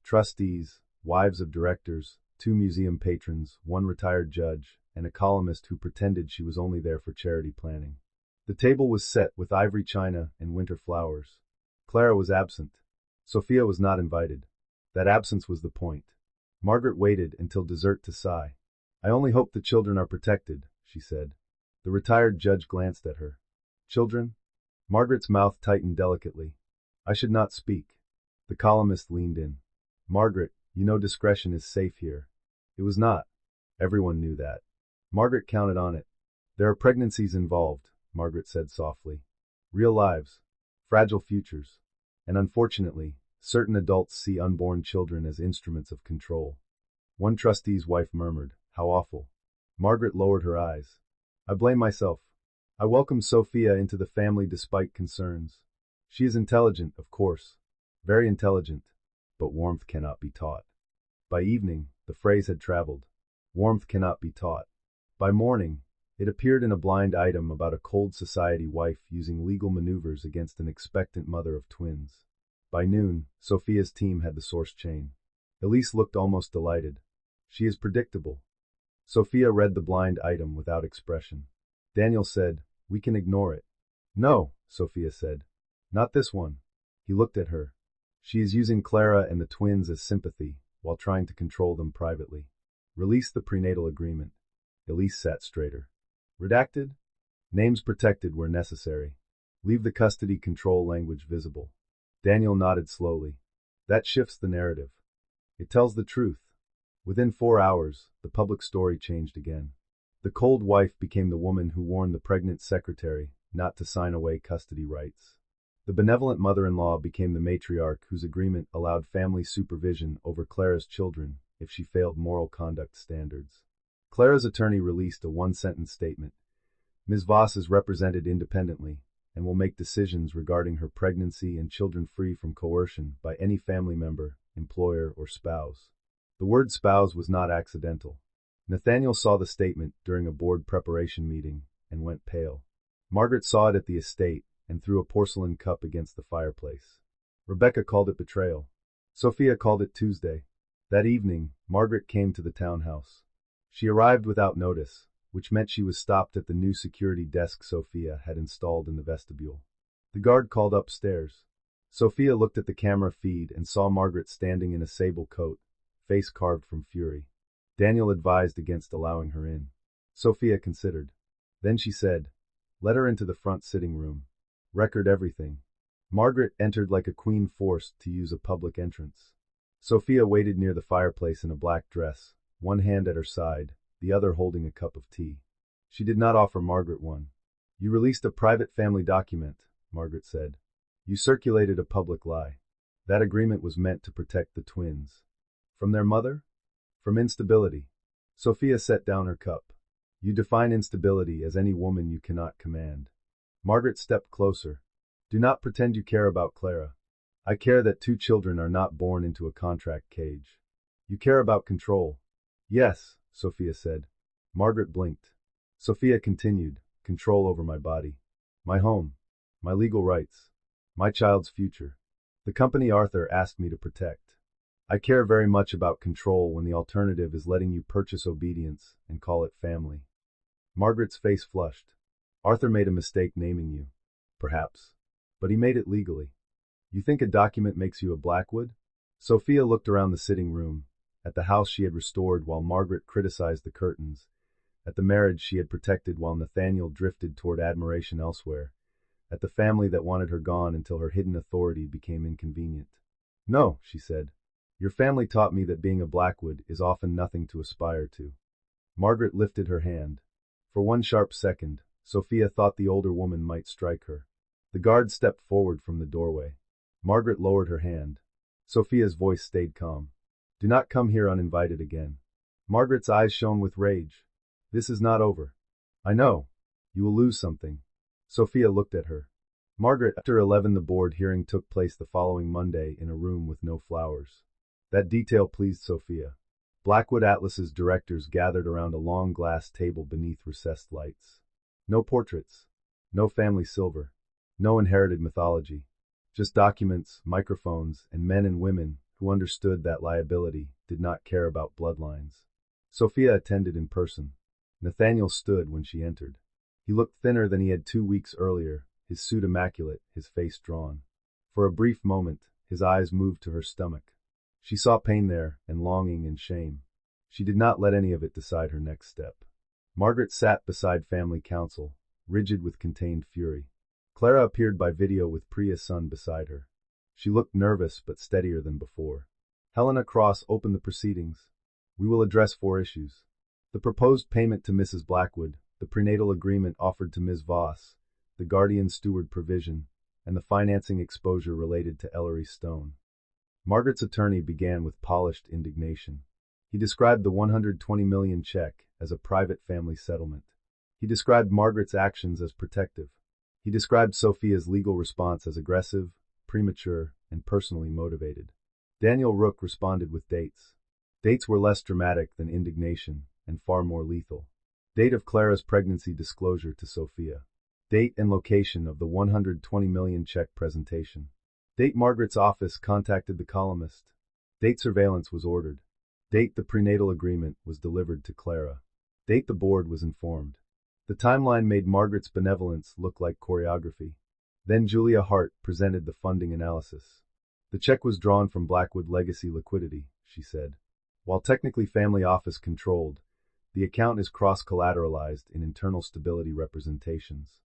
Trustees, wives of directors, 2 museum patrons, 1 retired judge, and a columnist who pretended she was only there for charity planning. The table was set with ivory china and winter flowers. Clara was absent. Sophia was not invited. That absence was the point. Margaret waited until dessert to sigh. I only hope the children are protected, she said. The retired judge glanced at her. Children? Margaret's mouth tightened delicately. I should not speak. The columnist leaned in. Margaret, you know discretion is safe here. It was not. Everyone knew that. Margaret counted on it. There are pregnancies involved, Margaret said softly. Real lives. Fragile futures. And unfortunately, certain adults see unborn children as instruments of control. One trustee's wife murmured, How awful. Margaret lowered her eyes. I blame myself. I welcomed Sophia into the family despite concerns. She is intelligent, of course. Very intelligent. But warmth cannot be taught. By evening, the phrase had traveled. Warmth cannot be taught. By morning, it appeared in a blind item about a cold society wife using legal maneuvers against an expectant mother of twins. By noon, Sophia's team had the source chain. Elise looked almost delighted. She is predictable. Sophia read the blind item without expression. Daniel said, "We can ignore it." "No," Sophia said. "Not this one." He looked at her. "She is using Clara and the twins as sympathy, while trying to control them privately. Release the prenatal agreement." Elise sat straighter. "Redacted? Names protected where necessary. Leave the custody control language visible." Daniel nodded slowly. "That shifts the narrative. It tells the truth." Within 4 hours, the public story changed again. The cold wife became the woman who warned the pregnant secretary not to sign away custody rights. The benevolent mother-in-law became the matriarch whose agreement allowed family supervision over Clara's children if she failed moral conduct standards. Clara's attorney released a one-sentence statement. "Ms. Voss is represented independently and will make decisions regarding her pregnancy and children free from coercion by any family member, employer, or spouse." The word spouse was not accidental. Nathaniel saw the statement during a board preparation meeting and went pale. Margaret saw it at the estate and threw a porcelain cup against the fireplace. Rebecca called it betrayal. Sophia called it Tuesday. That evening, Margaret came to the townhouse. She arrived without notice, which meant she was stopped at the new security desk Sophia had installed in the vestibule. The guard called upstairs. Sophia looked at the camera feed and saw Margaret standing in a sable coat, face carved from fury. Daniel advised against allowing her in. Sophia considered. Then she said, "Let her into the front sitting room. Record everything." Margaret entered like a queen forced to use a public entrance. Sophia waited near the fireplace in a black dress, one hand at her side, the other holding a cup of tea. She did not offer Margaret one. "You released a private family document," Margaret said. "You circulated a public lie. That agreement was meant to protect the twins. From their mother? From instability." Sophia set down her cup. "You define instability as any woman you cannot command." Margaret stepped closer. "Do not pretend you care about Clara. I care that 2 children are not born into a contract cage. You care about control." "Yes," Sophia said. Margaret blinked. Sophia continued, "Control over my body, my home, my legal rights, my child's future. The company Arthur asked me to protect. I care very much about control when the alternative is letting you purchase obedience and call it family." Margaret's face flushed. "Arthur made a mistake naming you. Perhaps. But he made it legally. You think a document makes you a Blackwood?" Sophia looked around the sitting room, at the house she had restored while Margaret criticized the curtains, at the marriage she had protected while Nathaniel drifted toward admiration elsewhere, at the family that wanted her gone until her hidden authority became inconvenient. "No," she said. "Your family taught me that being a Blackwood is often nothing to aspire to." Margaret lifted her hand. For one sharp second, Sophia thought the older woman might strike her. The guard stepped forward from the doorway. Margaret lowered her hand. Sophia's voice stayed calm. "Do not come here uninvited again." Margaret's eyes shone with rage. "This is not over." "I know. You will lose something." Sophia looked at her. Margaret, after 11 the board hearing took place the following Monday in a room with no flowers. That detail pleased Sophia. Blackwood Atlas's directors gathered around a long glass table beneath recessed lights. No portraits. No family silver. No inherited mythology. Just documents, microphones, and men and women who understood that liability did not care about bloodlines. Sophia attended in person. Nathaniel stood when she entered. He looked thinner than he had 2 weeks earlier, his suit immaculate, his face drawn. For a brief moment, his eyes moved to her stomach. She saw pain there, and longing and shame. She did not let any of it decide her next step. Margaret sat beside family council, rigid with contained fury. Clara appeared by video with Priya's son beside her. She looked nervous but steadier than before. Helena Cross opened the proceedings. "We will address 4 issues. The proposed payment to Mrs. Blackwood, the prenatal agreement offered to Ms. Voss, the guardian steward provision, and the financing exposure related to Ellery Stone." Margaret's attorney began with polished indignation. He described the $120 million check as a private family settlement. He described Margaret's actions as protective. He described Sophia's legal response as aggressive, premature, and personally motivated. Daniel Rook responded with dates. Dates were less dramatic than indignation and far more lethal. Date of Clara's pregnancy disclosure to Sophia. Date and location of the $120 million check presentation. Date Margaret's office contacted the columnist. Date surveillance was ordered. Date the prenatal agreement was delivered to Clara. Date the board was informed. The timeline made Margaret's benevolence look like choreography. Then Julia Hart presented the funding analysis. The check was drawn from Blackwood legacy liquidity, she said. While technically family office controlled, the account is cross-collateralized in internal stability representations.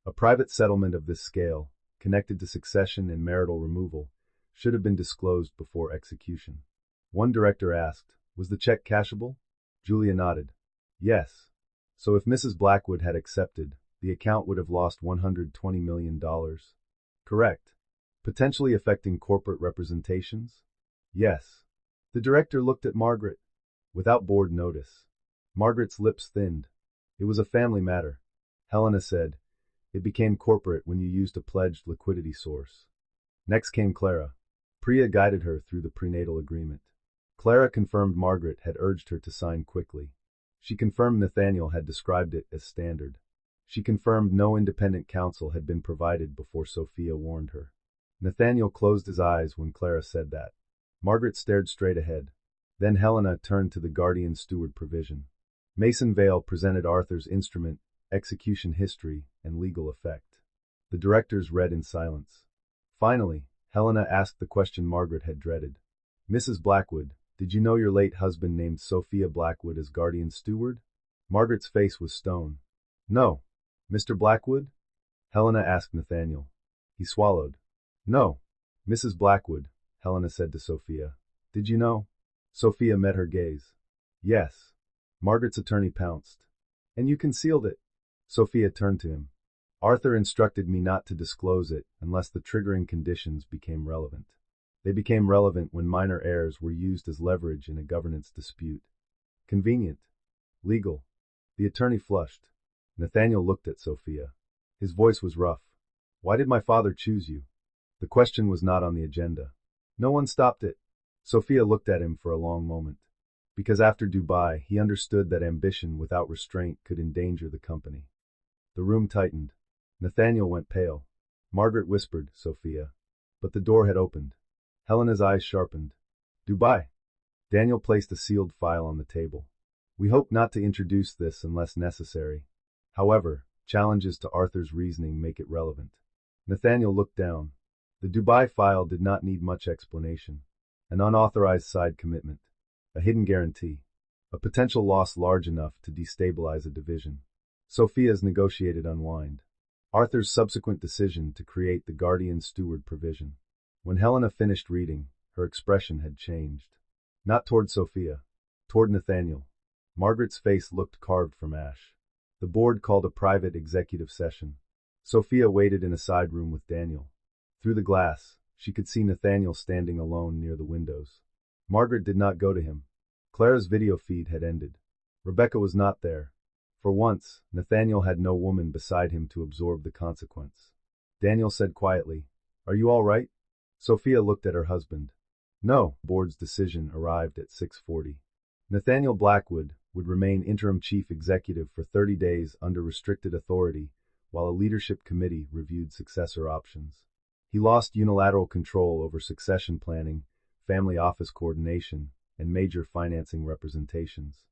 A private settlement of this scale, connected to succession and marital removal, should have been disclosed before execution. One director asked, "Was the check cashable?" Julia nodded. "Yes." So if Mrs. Blackwood had accepted, the account would have lost $120 million. Correct. Potentially affecting corporate representations? Yes. The director looked at Margaret. Without board notice. Margaret's lips thinned. It was a family matter. Helena said, "It became corporate when you used a pledged liquidity source." Next came Clara. Priya guided her through the prenatal agreement. Clara confirmed Margaret had urged her to sign quickly. She confirmed Nathaniel had described it as standard. She confirmed no independent counsel had been provided before Sophia warned her. Nathaniel closed his eyes when Clara said that. Margaret stared straight ahead. Then Helena turned to the guardian steward provision. Mason Vale presented Arthur's instrument, execution history, and legal effect. The directors read in silence. Finally, Helena asked the question Margaret had dreaded. "Mrs. Blackwood, did you know your late husband named Sophia Blackwood as guardian steward?" Margaret's face was stone. "No." "Mr. Blackwood?" Helena asked Nathaniel. He swallowed. "No." "Mrs. Blackwood," Helena said to Sophia. "Did you know?" Sophia met her gaze. "Yes." Margaret's attorney pounced. "And you concealed it?" Sophia turned to him. "Arthur instructed me not to disclose it unless the triggering conditions became relevant. They became relevant when minor heirs were used as leverage in a governance dispute. Convenient. Legal." The attorney flushed. Nathaniel looked at Sophia. His voice was rough. "Why did my father choose you?" The question was not on the agenda. "No one stopped it." Sophia looked at him for a long moment. Because after Dubai, he understood that ambition without restraint could endanger the company. The room tightened. Nathaniel went pale. Margaret whispered, "Sophia." But the door had opened. Helena's eyes sharpened. "Dubai." Daniel placed a sealed file on the table. "We hope not to introduce this unless necessary. However, challenges to Arthur's reasoning make it relevant." Nathaniel looked down. The Dubai file did not need much explanation. An unauthorized side commitment. A hidden guarantee. A potential loss large enough to destabilize a division. Sophia's negotiated unwind. Arthur's subsequent decision to create the guardian steward provision. When Helena finished reading, her expression had changed. Not toward Sophia. Toward Nathaniel. Margaret's face looked carved from ash. The board called a private executive session. Sophia waited in a side room with Daniel. Through the glass, she could see Nathaniel standing alone near the windows. Margaret did not go to him. Clara's video feed had ended. Rebecca was not there. For once, Nathaniel had no woman beside him to absorb the consequence. Daniel said quietly, "Are you all right?" Sophia looked at her husband. "No." Board's decision arrived at 6:40. Nathaniel Blackwood would remain interim chief executive for 30 days under restricted authority while a leadership committee reviewed successor options. He lost unilateral control over succession planning, family office coordination, and major financing representations.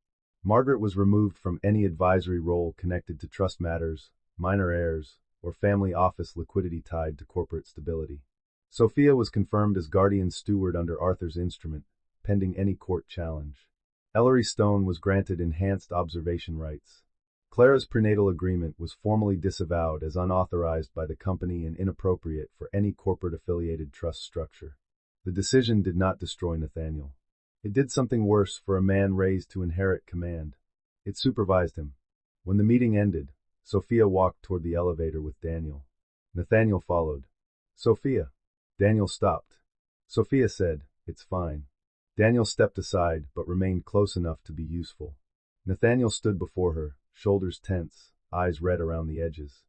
Margaret was removed from any advisory role connected to trust matters, minor heirs, or family office liquidity tied to corporate stability. Sophia was confirmed as guardian steward under Arthur's instrument, pending any court challenge. Ellery Stone was granted enhanced observation rights. Clara's prenatal agreement was formally disavowed as unauthorized by the company and inappropriate for any corporate-affiliated trust structure. The decision did not destroy Nathaniel. It did something worse for a man raised to inherit command. It supervised him. When the meeting ended, Sophia walked toward the elevator with Daniel. Nathaniel followed. "Sophia." Daniel stopped. Sophia said, "It's fine." Daniel stepped aside but remained close enough to be useful. Nathaniel stood before her, shoulders tense, eyes red around the edges.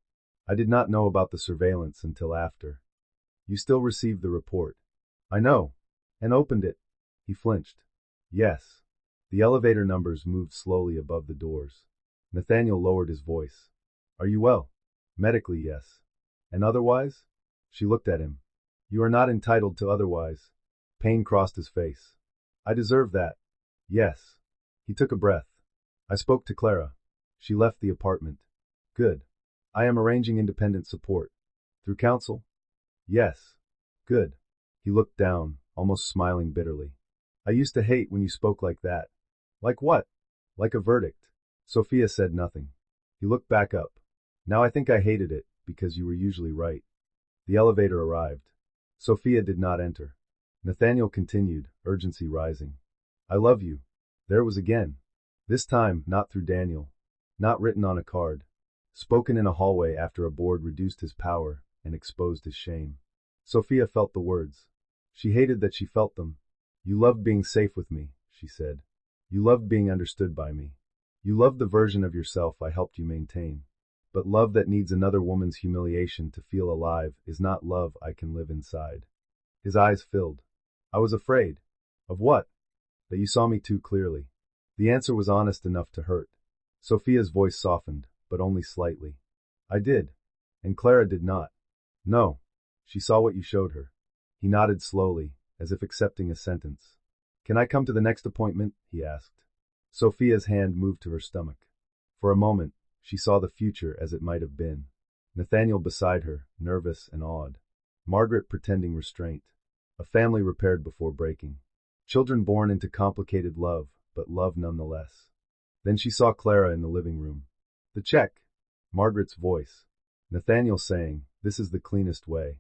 "I did not know about the surveillance until after." "You still received the report." "I know. And opened it." He flinched. "Yes." The elevator numbers moved slowly above the doors. Nathaniel lowered his voice. "Are you well?" "Medically, yes." "And otherwise?" She looked at him. "You are not entitled to otherwise." Pain crossed his face. "I deserve that." "Yes." He took a breath. I spoke to Clara. She left the apartment. Good. I am arranging independent support. Through counsel? Yes. Good. He looked down, almost smiling bitterly. I used to hate when you spoke like that. Like what? Like a verdict. Sophia said nothing. He looked back up. Now I think I hated it, because you were usually right. The elevator arrived. Sophia did not enter. Nathaniel continued, urgency rising. I love you. There it was again. This time, not through Daniel. Not written on a card. Spoken in a hallway after a board reduced his power and exposed his shame. Sophia felt the words. She hated that she felt them. You loved being safe with me, she said. You loved being understood by me. You loved the version of yourself I helped you maintain. But love that needs another woman's humiliation to feel alive is not love I can live inside. His eyes filled. I was afraid. Of what? That you saw me too clearly. The answer was honest enough to hurt. Sophia's voice softened, but only slightly. I did. And Clara did not. No. She saw what you showed her. He nodded slowly, as if accepting a sentence. Can I come to the next appointment? He asked. Sophia's hand moved to her stomach. For a moment, she saw the future as it might have been. Nathaniel beside her, nervous and awed. Margaret pretending restraint. A family repaired before breaking. Children born into complicated love, but love nonetheless. Then she saw Clara in the living room. The check. Margaret's voice. Nathaniel saying, this is the cleanest way.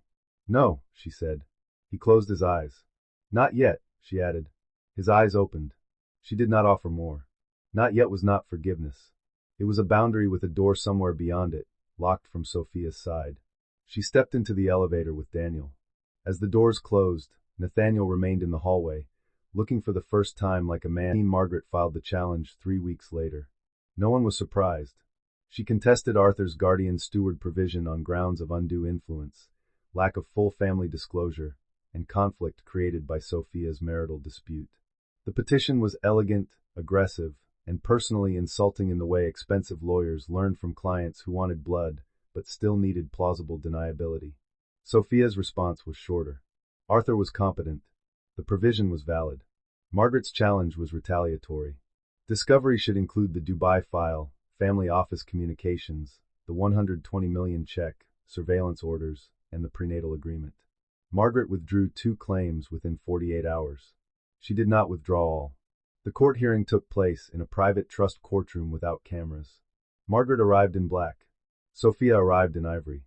No, she said. He closed his eyes. Not yet, she added. His eyes opened. She did not offer more. Not yet was not forgiveness. It was a boundary with a door somewhere beyond it, locked from Sophia's side. She stepped into the elevator with Daniel. As the doors closed, Nathaniel remained in the hallway, looking for the first time like a man. Margaret filed the challenge 3 weeks later. No one was surprised. She contested Arthur's guardian steward provision on grounds of undue influence, lack of full family disclosure, and conflict created by Sophia's marital dispute. The petition was elegant, aggressive, and personally insulting in the way expensive lawyers learned from clients who wanted blood, but still needed plausible deniability. Sophia's response was shorter. Arthur was competent. The provision was valid. Margaret's challenge was retaliatory. Discovery should include the Dubai file, family office communications, the $120 million check, surveillance orders, and the prenatal agreement. Margaret withdrew 2 claims within 48 hours. She did not withdraw all. The court hearing took place in a private trust courtroom without cameras. Margaret arrived in black. Sophia arrived in ivory.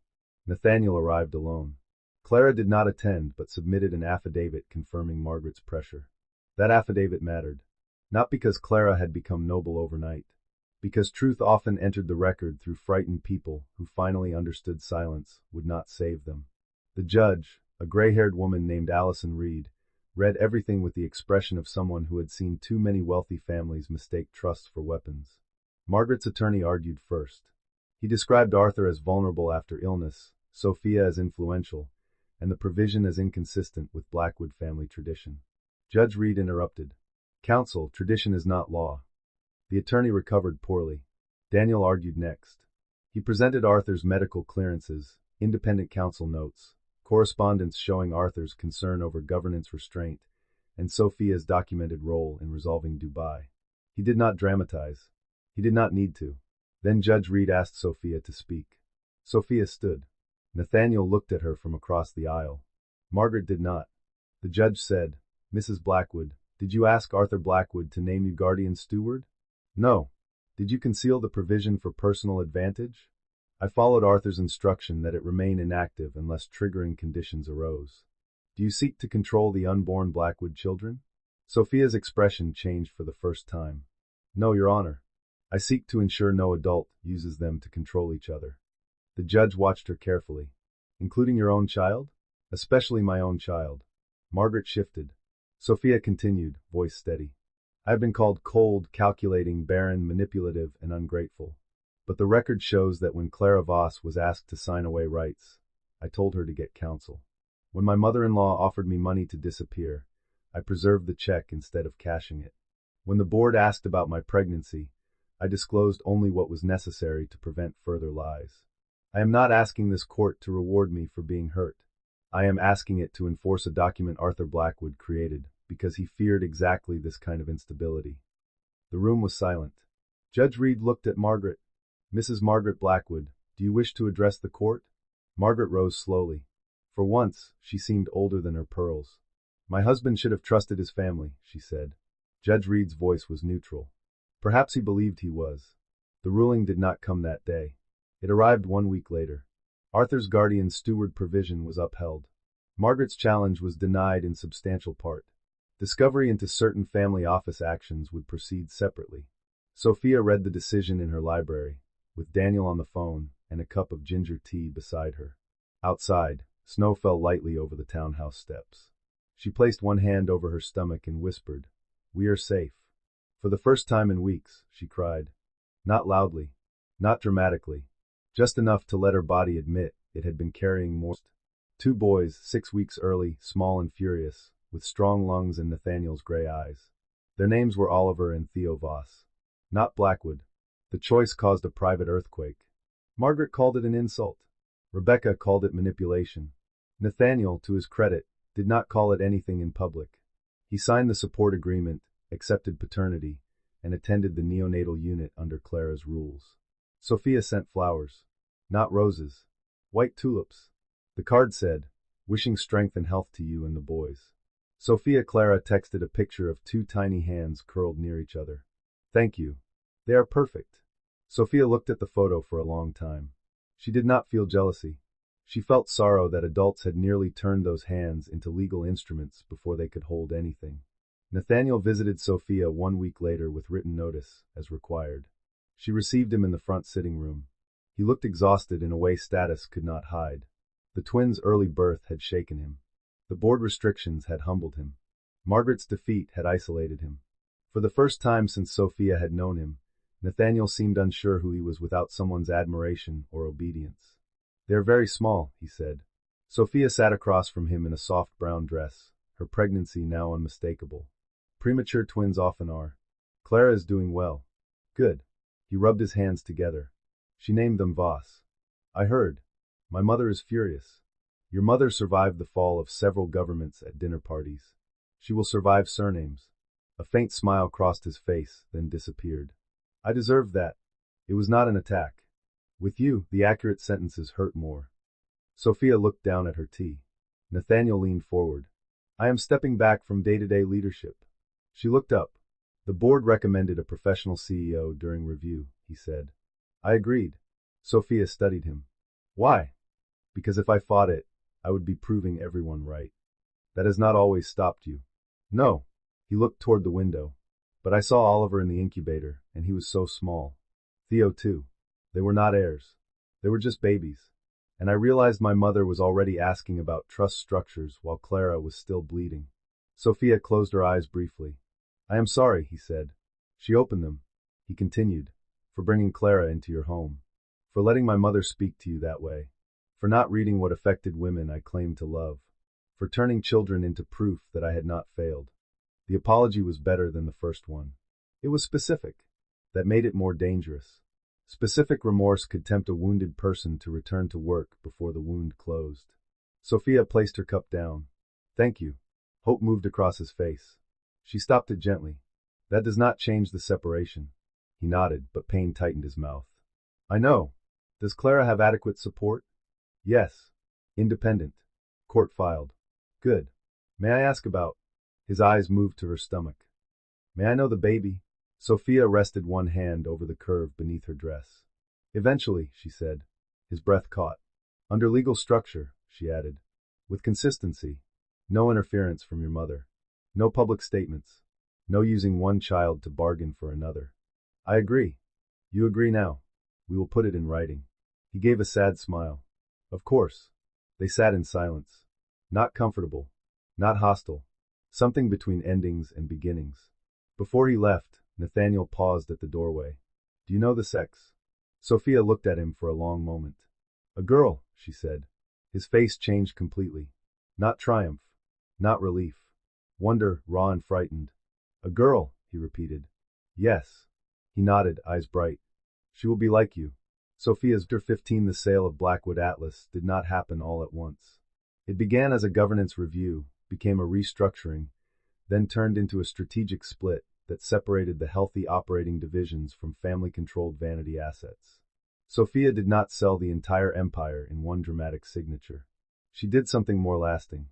Nathaniel arrived alone. Clara did not attend but submitted an affidavit confirming Margaret's pressure. That affidavit mattered. Not because Clara had become noble overnight. Because truth often entered the record through frightened people who finally understood silence would not save them. The judge, a gray-haired woman named Allison Reed, read everything with the expression of someone who had seen too many wealthy families mistake trusts for weapons. Margaret's attorney argued first. He described Arthur as vulnerable after illness, Sophia as influential, and the provision as inconsistent with Blackwood family tradition. Judge Reed interrupted. Counsel, tradition is not law. The attorney recovered poorly. Daniel argued next. He presented Arthur's medical clearances, independent counsel notes, correspondence showing Arthur's concern over governance restraint, and Sophia's documented role in resolving Dubai. He did not dramatize. He did not need to. Then Judge Reed asked Sophia to speak. Sophia stood. Nathaniel looked at her from across the aisle. Margaret did not. The judge said, Mrs. Blackwood, did you ask Arthur Blackwood to name you guardian steward? No. Did you conceal the provision for personal advantage? I followed Arthur's instruction that it remain inactive unless triggering conditions arose. Do you seek to control the unborn Blackwood children? Sophia's expression changed for the first time. No, Your Honor. I seek to ensure no adult uses them to control each other. The judge watched her carefully. Including your own child? Especially my own child. Margaret shifted. Sophia continued, voice steady. I have been called cold, calculating, barren, manipulative, and ungrateful. But the record shows that when Clara Voss was asked to sign away rights, I told her to get counsel. When my mother-in-law offered me money to disappear, I preserved the check instead of cashing it. When the board asked about my pregnancy, I disclosed only what was necessary to prevent further lies. I am not asking this court to reward me for being hurt. I am asking it to enforce a document Arthur Blackwood created because he feared exactly this kind of instability. The room was silent. Judge Reed looked at Margaret. Mrs. Margaret Blackwood, do you wish to address the court? Margaret rose slowly. For once, she seemed older than her pearls. My husband should have trusted his family, she said. Judge Reed's voice was neutral. Perhaps he believed he was. The ruling did not come that day. It arrived 1 week later. Arthur's guardian steward provision was upheld. Margaret's challenge was denied in substantial part. Discovery into certain family office actions would proceed separately. Sophia read the decision in her library, with Daniel on the phone and a cup of ginger tea beside her. Outside, snow fell lightly over the townhouse steps. She placed one hand over her stomach and whispered, "We are safe." For the first time in weeks, she cried. Not loudly, not dramatically, just enough to let her body admit it had been carrying more. 2 boys, 6 weeks early, small and furious, with strong lungs and Nathaniel's gray eyes. Their names were Oliver and Theo Voss. Not Blackwood. The choice caused a private earthquake. Margaret called it an insult. Rebecca called it manipulation. Nathaniel, to his credit, did not call it anything in public. He signed the support agreement, accepted paternity, and attended the neonatal unit under Clara's rules. Sophia sent flowers. Not roses. White tulips. The card said, "Wishing strength and health to you and the boys." Sophia Clara texted a picture of 2 tiny hands curled near each other. "Thank you. They are perfect." Sophia looked at the photo for a long time. She did not feel jealousy. She felt sorrow that adults had nearly turned those hands into legal instruments before they could hold anything. Nathaniel visited Sophia 1 week later with written notice, as required. She received him in the front sitting room. He looked exhausted in a way status could not hide. The twins' early birth had shaken him. The board restrictions had humbled him. Margaret's defeat had isolated him. For the first time since Sophia had known him, Nathaniel seemed unsure who he was without someone's admiration or obedience. "They're very small," he said. Sophia sat across from him in a soft brown dress, her pregnancy now unmistakable. Premature twins often are. "Clara is doing well." "Good." He rubbed his hands together. "She named them Voss." "I heard. My mother is furious." "Your mother survived the fall of several governments at dinner parties. She will survive surnames." A faint smile crossed his face, then disappeared. "I deserved that. It was not an attack. With you, the accurate sentences hurt more." Sophia looked down at her tea. Nathaniel leaned forward. "I am stepping back from day-to-day leadership." She looked up. "The board recommended a professional CEO during review," he said. I agreed. Sophia studied him. "Why?" "Because if I fought it, I would be proving everyone right." "That has not always stopped you." "No." He looked toward the window. "But I saw Oliver in the incubator, and he was so small. Theo too. They were not heirs. They were just babies. And I realized my mother was already asking about trust structures while Clara was still bleeding." Sophia closed her eyes briefly. "I am sorry," he said. She opened them. He continued, "For bringing Clara into your home. For letting my mother speak to you that way. For not reading what affected women I claimed to love. For turning children into proof that I had not failed." The apology was better than the first one. It was specific. That made it more dangerous. Specific remorse could tempt a wounded person to return to work before the wound closed. Sophia placed her cup down. "Thank you." Hope moved across his face. She stopped it gently. "That does not change the separation." He nodded, but pain tightened his mouth. "I know. Does Clara have adequate support?" "Yes. Independent. Court filed." "Good. May I ask about—" His eyes moved to her stomach. "May I know the baby?" Sophia rested one hand over the curve beneath her dress. "Eventually," she said. His breath caught. "Under legal structure," she added. "With consistency. No interference from your mother. No public statements. No using one child to bargain for another." "I agree." "You agree now. We will put it in writing." He gave a sad smile. "Of course." They sat in silence. Not comfortable. Not hostile. Something between endings and beginnings. Before he left, Nathaniel paused at the doorway. "Do you know the sex?" Sophia looked at him for a long moment. "A girl," she said. His face changed completely. Not triumph. Not relief. Wonder, raw and frightened. "A girl," he repeated. "Yes." He nodded, eyes bright. "She will be like you." Sophia's after 15 the sale of Blackwood Atlas did not happen all at once. It began as a governance review, became a restructuring, then turned into a strategic split, that separated the healthy operating divisions from family-controlled vanity assets. Sophia did not sell the entire empire in one dramatic signature. She did something more lasting.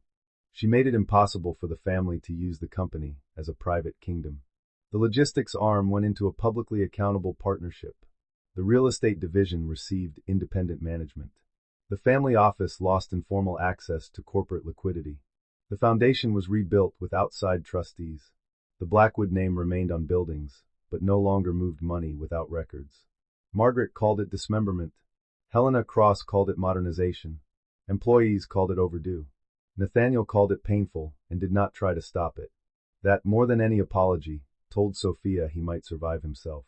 She made it impossible for the family to use the company as a private kingdom. The logistics arm went into a publicly accountable partnership. The real estate division received independent management. The family office lost informal access to corporate liquidity. The foundation was rebuilt with outside trustees. The Blackwood name remained on buildings, but no longer moved money without records. Margaret called it dismemberment. Helena Cross called it modernization. Employees called it overdue. Nathaniel called it painful and did not try to stop it. That, more than any apology, told Sophia he might survive himself.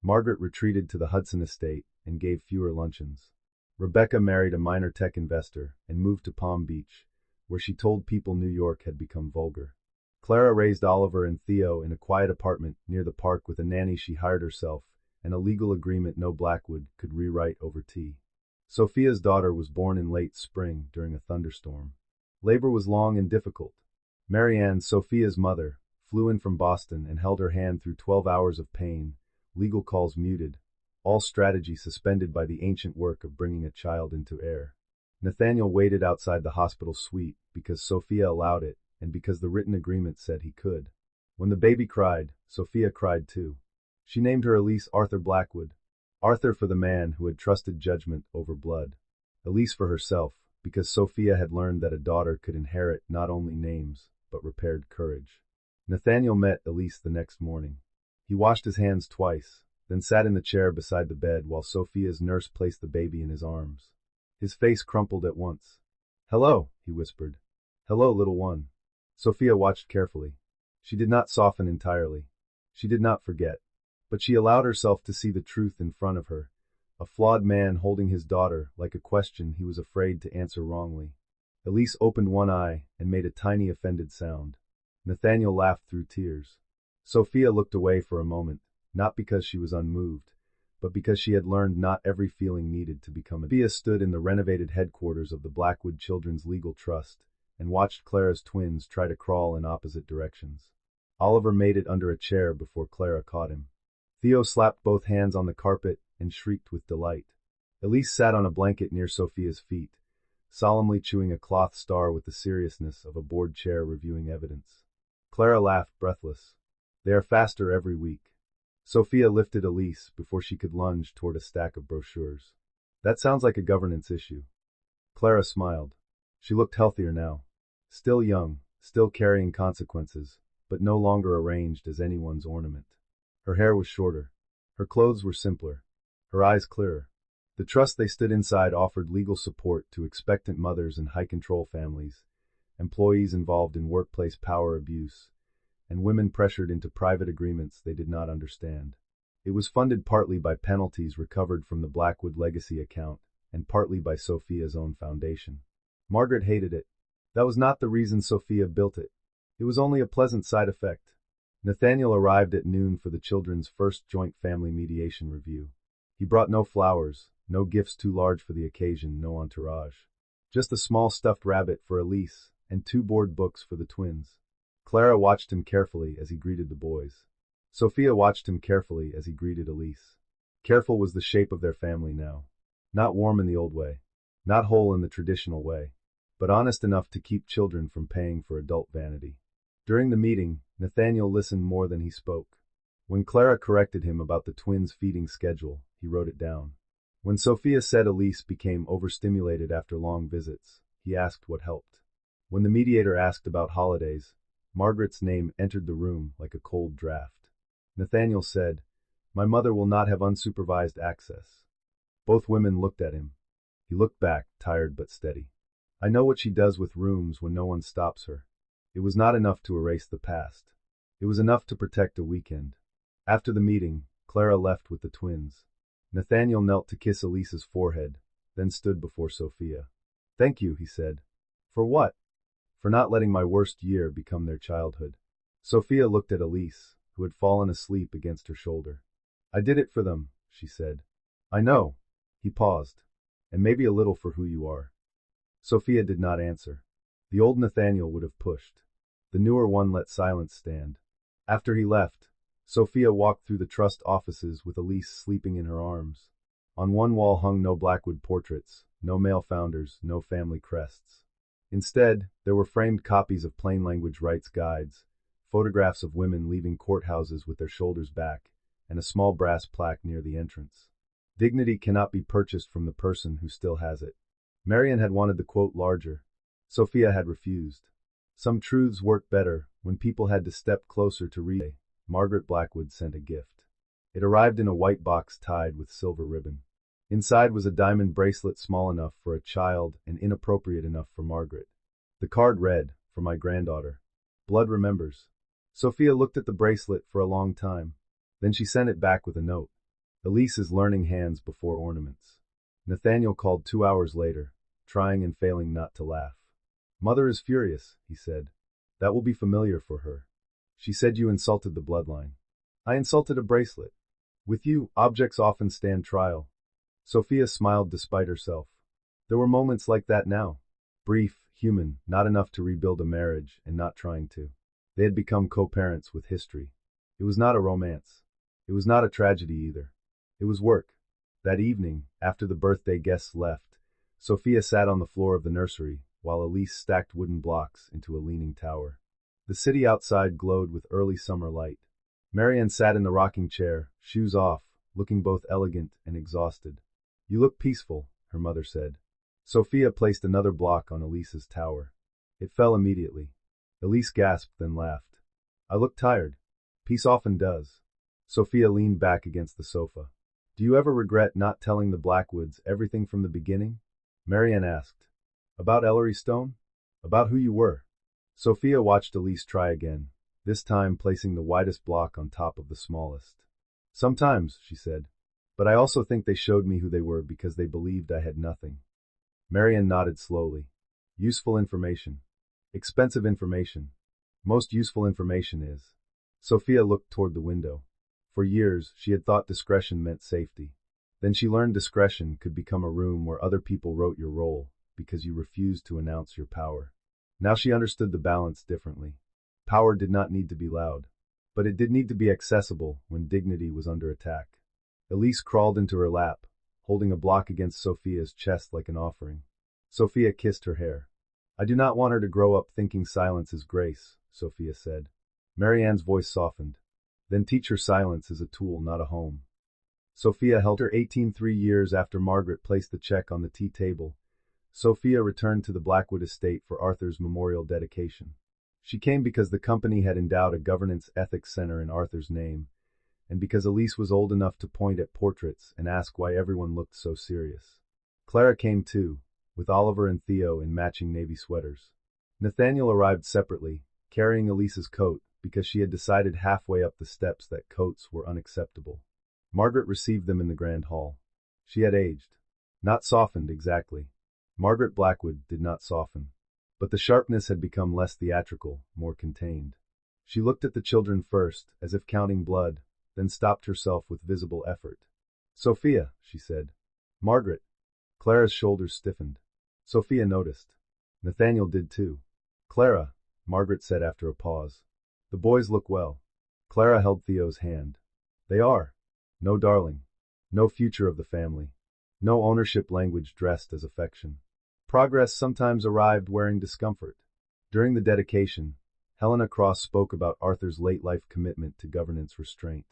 Margaret retreated to the Hudson estate and gave fewer luncheons. Rebecca married a minor tech investor and moved to Palm Beach, where she told people New York had become vulgar. Clara raised Oliver and Theo in a quiet apartment near the park with a nanny she hired herself and a legal agreement no Blackwood could rewrite over tea. Sophia's daughter was born in late spring during a thunderstorm. Labor was long and difficult. Marianne, Sophia's mother, flew in from Boston and held her hand through 12 hours of pain, legal calls muted, all strategy suspended by the ancient work of bringing a child into air. Nathaniel waited outside the hospital suite because Sophia allowed it and because the written agreement said he could. When the baby cried, Sophia cried too. She named her Elise Arthur Blackwood. Arthur for the man who had trusted judgment over blood. Elise for herself, because Sophia had learned that a daughter could inherit not only names, but repaired courage. Nathaniel met Elise the next morning. He washed his hands twice, then sat in the chair beside the bed while Sophia's nurse placed the baby in his arms. His face crumpled at once. "Hello," he whispered. "Hello, little one." Sophia watched carefully. She did not soften entirely. She did not forget. But she allowed herself to see the truth in front of her, a flawed man holding his daughter like a question he was afraid to answer wrongly. Elise opened one eye and made a tiny offended sound. Nathaniel laughed through tears. Sophia looked away for a moment, not because she was unmoved, but because she had learned not every feeling needed to become a... Sophia stood in the renovated headquarters of the Blackwood Children's Legal Trust and watched Clara's twins try to crawl in opposite directions. Oliver made it under a chair before Clara caught him. Theo slapped both hands on the carpet and shrieked with delight. Elise sat on a blanket near Sophia's feet, solemnly chewing a cloth star with the seriousness of a board chair reviewing evidence. Clara laughed, breathless. "They are faster every week." Sophia lifted Elise before she could lunge toward a stack of brochures. "That sounds like a governance issue." Clara smiled. She looked healthier now. Still young, still carrying consequences, but no longer arranged as anyone's ornament. Her hair was shorter. Her clothes were simpler. Her eyes clearer. The trust they stood inside offered legal support to expectant mothers and high-control families, employees involved in workplace power abuse, and women pressured into private agreements they did not understand. It was funded partly by penalties recovered from the Blackwood legacy account and partly by Sophia's own foundation. Margaret hated it. That was not the reason Sophia built it. It was only a pleasant side effect. Nathaniel arrived at noon for the children's first joint family mediation review. He brought no flowers, no gifts too large for the occasion, no entourage. Just a small stuffed rabbit for Elise and 2 board books for the twins. Clara watched him carefully as he greeted the boys. Sophia watched him carefully as he greeted Elise. Careful was the shape of their family now. Not warm in the old way. Not whole in the traditional way. But honest enough to keep children from paying for adult vanity. During the meeting, Nathaniel listened more than he spoke. When Clara corrected him about the twins' feeding schedule, he wrote it down. When Sophia said Elise became overstimulated after long visits, he asked what helped. When the mediator asked about holidays, Margaret's name entered the room like a cold draft. Nathaniel said, "My mother will not have unsupervised access." Both women looked at him. He looked back, tired but steady. "I know what she does with rooms when no one stops her." It was not enough to erase the past. It was enough to protect a weekend. After the meeting, Clara left with the twins. Nathaniel knelt to kiss Elise's forehead, then stood before Sophia. "Thank you," he said. "For what?" "For not letting my worst year become their childhood." Sophia looked at Elise, who had fallen asleep against her shoulder. "I did it for them," she said. "I know." He paused. "And maybe a little for who you are." Sophia did not answer. The old Nathaniel would have pushed. The newer one let silence stand. After he left, Sophia walked through the trust offices with Elise sleeping in her arms. On one wall hung no Blackwood portraits, no male founders, no family crests. Instead, there were framed copies of plain language rights guides, photographs of women leaving courthouses with their shoulders back, and a small brass plaque near the entrance. Dignity cannot be purchased from the person who still has it. Marian had wanted the quote larger. Sophia had refused. Some truths work better when people had to step closer to read. Margaret Blackwood sent a gift. It arrived in a white box tied with silver ribbon. Inside was a diamond bracelet small enough for a child and inappropriate enough for Margaret. The card read, "For my granddaughter. Blood remembers." Sophia looked at the bracelet for a long time. Then she sent it back with a note. Elise is learning hands before ornaments. Nathaniel called 2 hours later, trying and failing not to laugh. "Mother is furious," he said. "That will be familiar for her. She said you insulted the bloodline." "I insulted a bracelet. With you, objects often stand trial." Sophia smiled despite herself. There were moments like that now. Brief, human, not enough to rebuild a marriage, and not trying to. They had become co-parents with history. It was not a romance. It was not a tragedy either. It was work. That evening, after the birthday guests left, Sophia sat on the floor of the nursery, while Elise stacked wooden blocks into a leaning tower. The city outside glowed with early summer light. Marian sat in the rocking chair, shoes off, looking both elegant and exhausted. "You look peaceful," her mother said. Sophia placed another block on Elise's tower. It fell immediately. Elise gasped, then laughed. "I look tired. Peace often does." Sophia leaned back against the sofa. "Do you ever regret not telling the Blackwoods everything from the beginning?" Marian asked. "About Ellery Stone? About who you were?" Sophia watched Elise try again, this time placing the widest block on top of the smallest. "Sometimes," she said. "But I also think they showed me who they were because they believed I had nothing." Marian nodded slowly. "Useful information. Expensive information. Most useful information is." Sophia looked toward the window. For years, she had thought discretion meant safety. Then she learned discretion could become a room where other people wrote your role because you refused to announce your power. Now she understood the balance differently. Power did not need to be loud, but it did need to be accessible when dignity was under attack. Elise crawled into her lap, holding a block against Sophia's chest like an offering. Sophia kissed her hair. "I do not want her to grow up thinking silence is grace," Sophia said. Marianne's voice softened. "Then teach her silence is a tool, not a home." Sophia held her 18 3 years after Margaret placed the check on the tea table. Sophia returned to the Blackwood estate for Arthur's memorial dedication. She came because the company had endowed a governance ethics center in Arthur's name, and because Elise was old enough to point at portraits and ask why everyone looked so serious. Clara came too, with Oliver and Theo in matching navy sweaters. Nathaniel arrived separately, carrying Elise's coat, because she had decided halfway up the steps that coats were unacceptable. Margaret received them in the grand hall. She had aged. Not softened exactly. Margaret Blackwood did not soften. But the sharpness had become less theatrical, more contained. She looked at the children first, as if counting blood, then stopped herself with visible effort. "Sophia," she said. "Margaret." Clara's shoulders stiffened. Sophia noticed. Nathaniel did too. "Clara," Margaret said after a pause. "The boys look well." Clara held Theo's hand. "They are. No darling. No future of the family. No ownership language dressed as affection." Progress sometimes arrived wearing discomfort. During the dedication, Helena Cross spoke about Arthur's late-life commitment to governance restraint.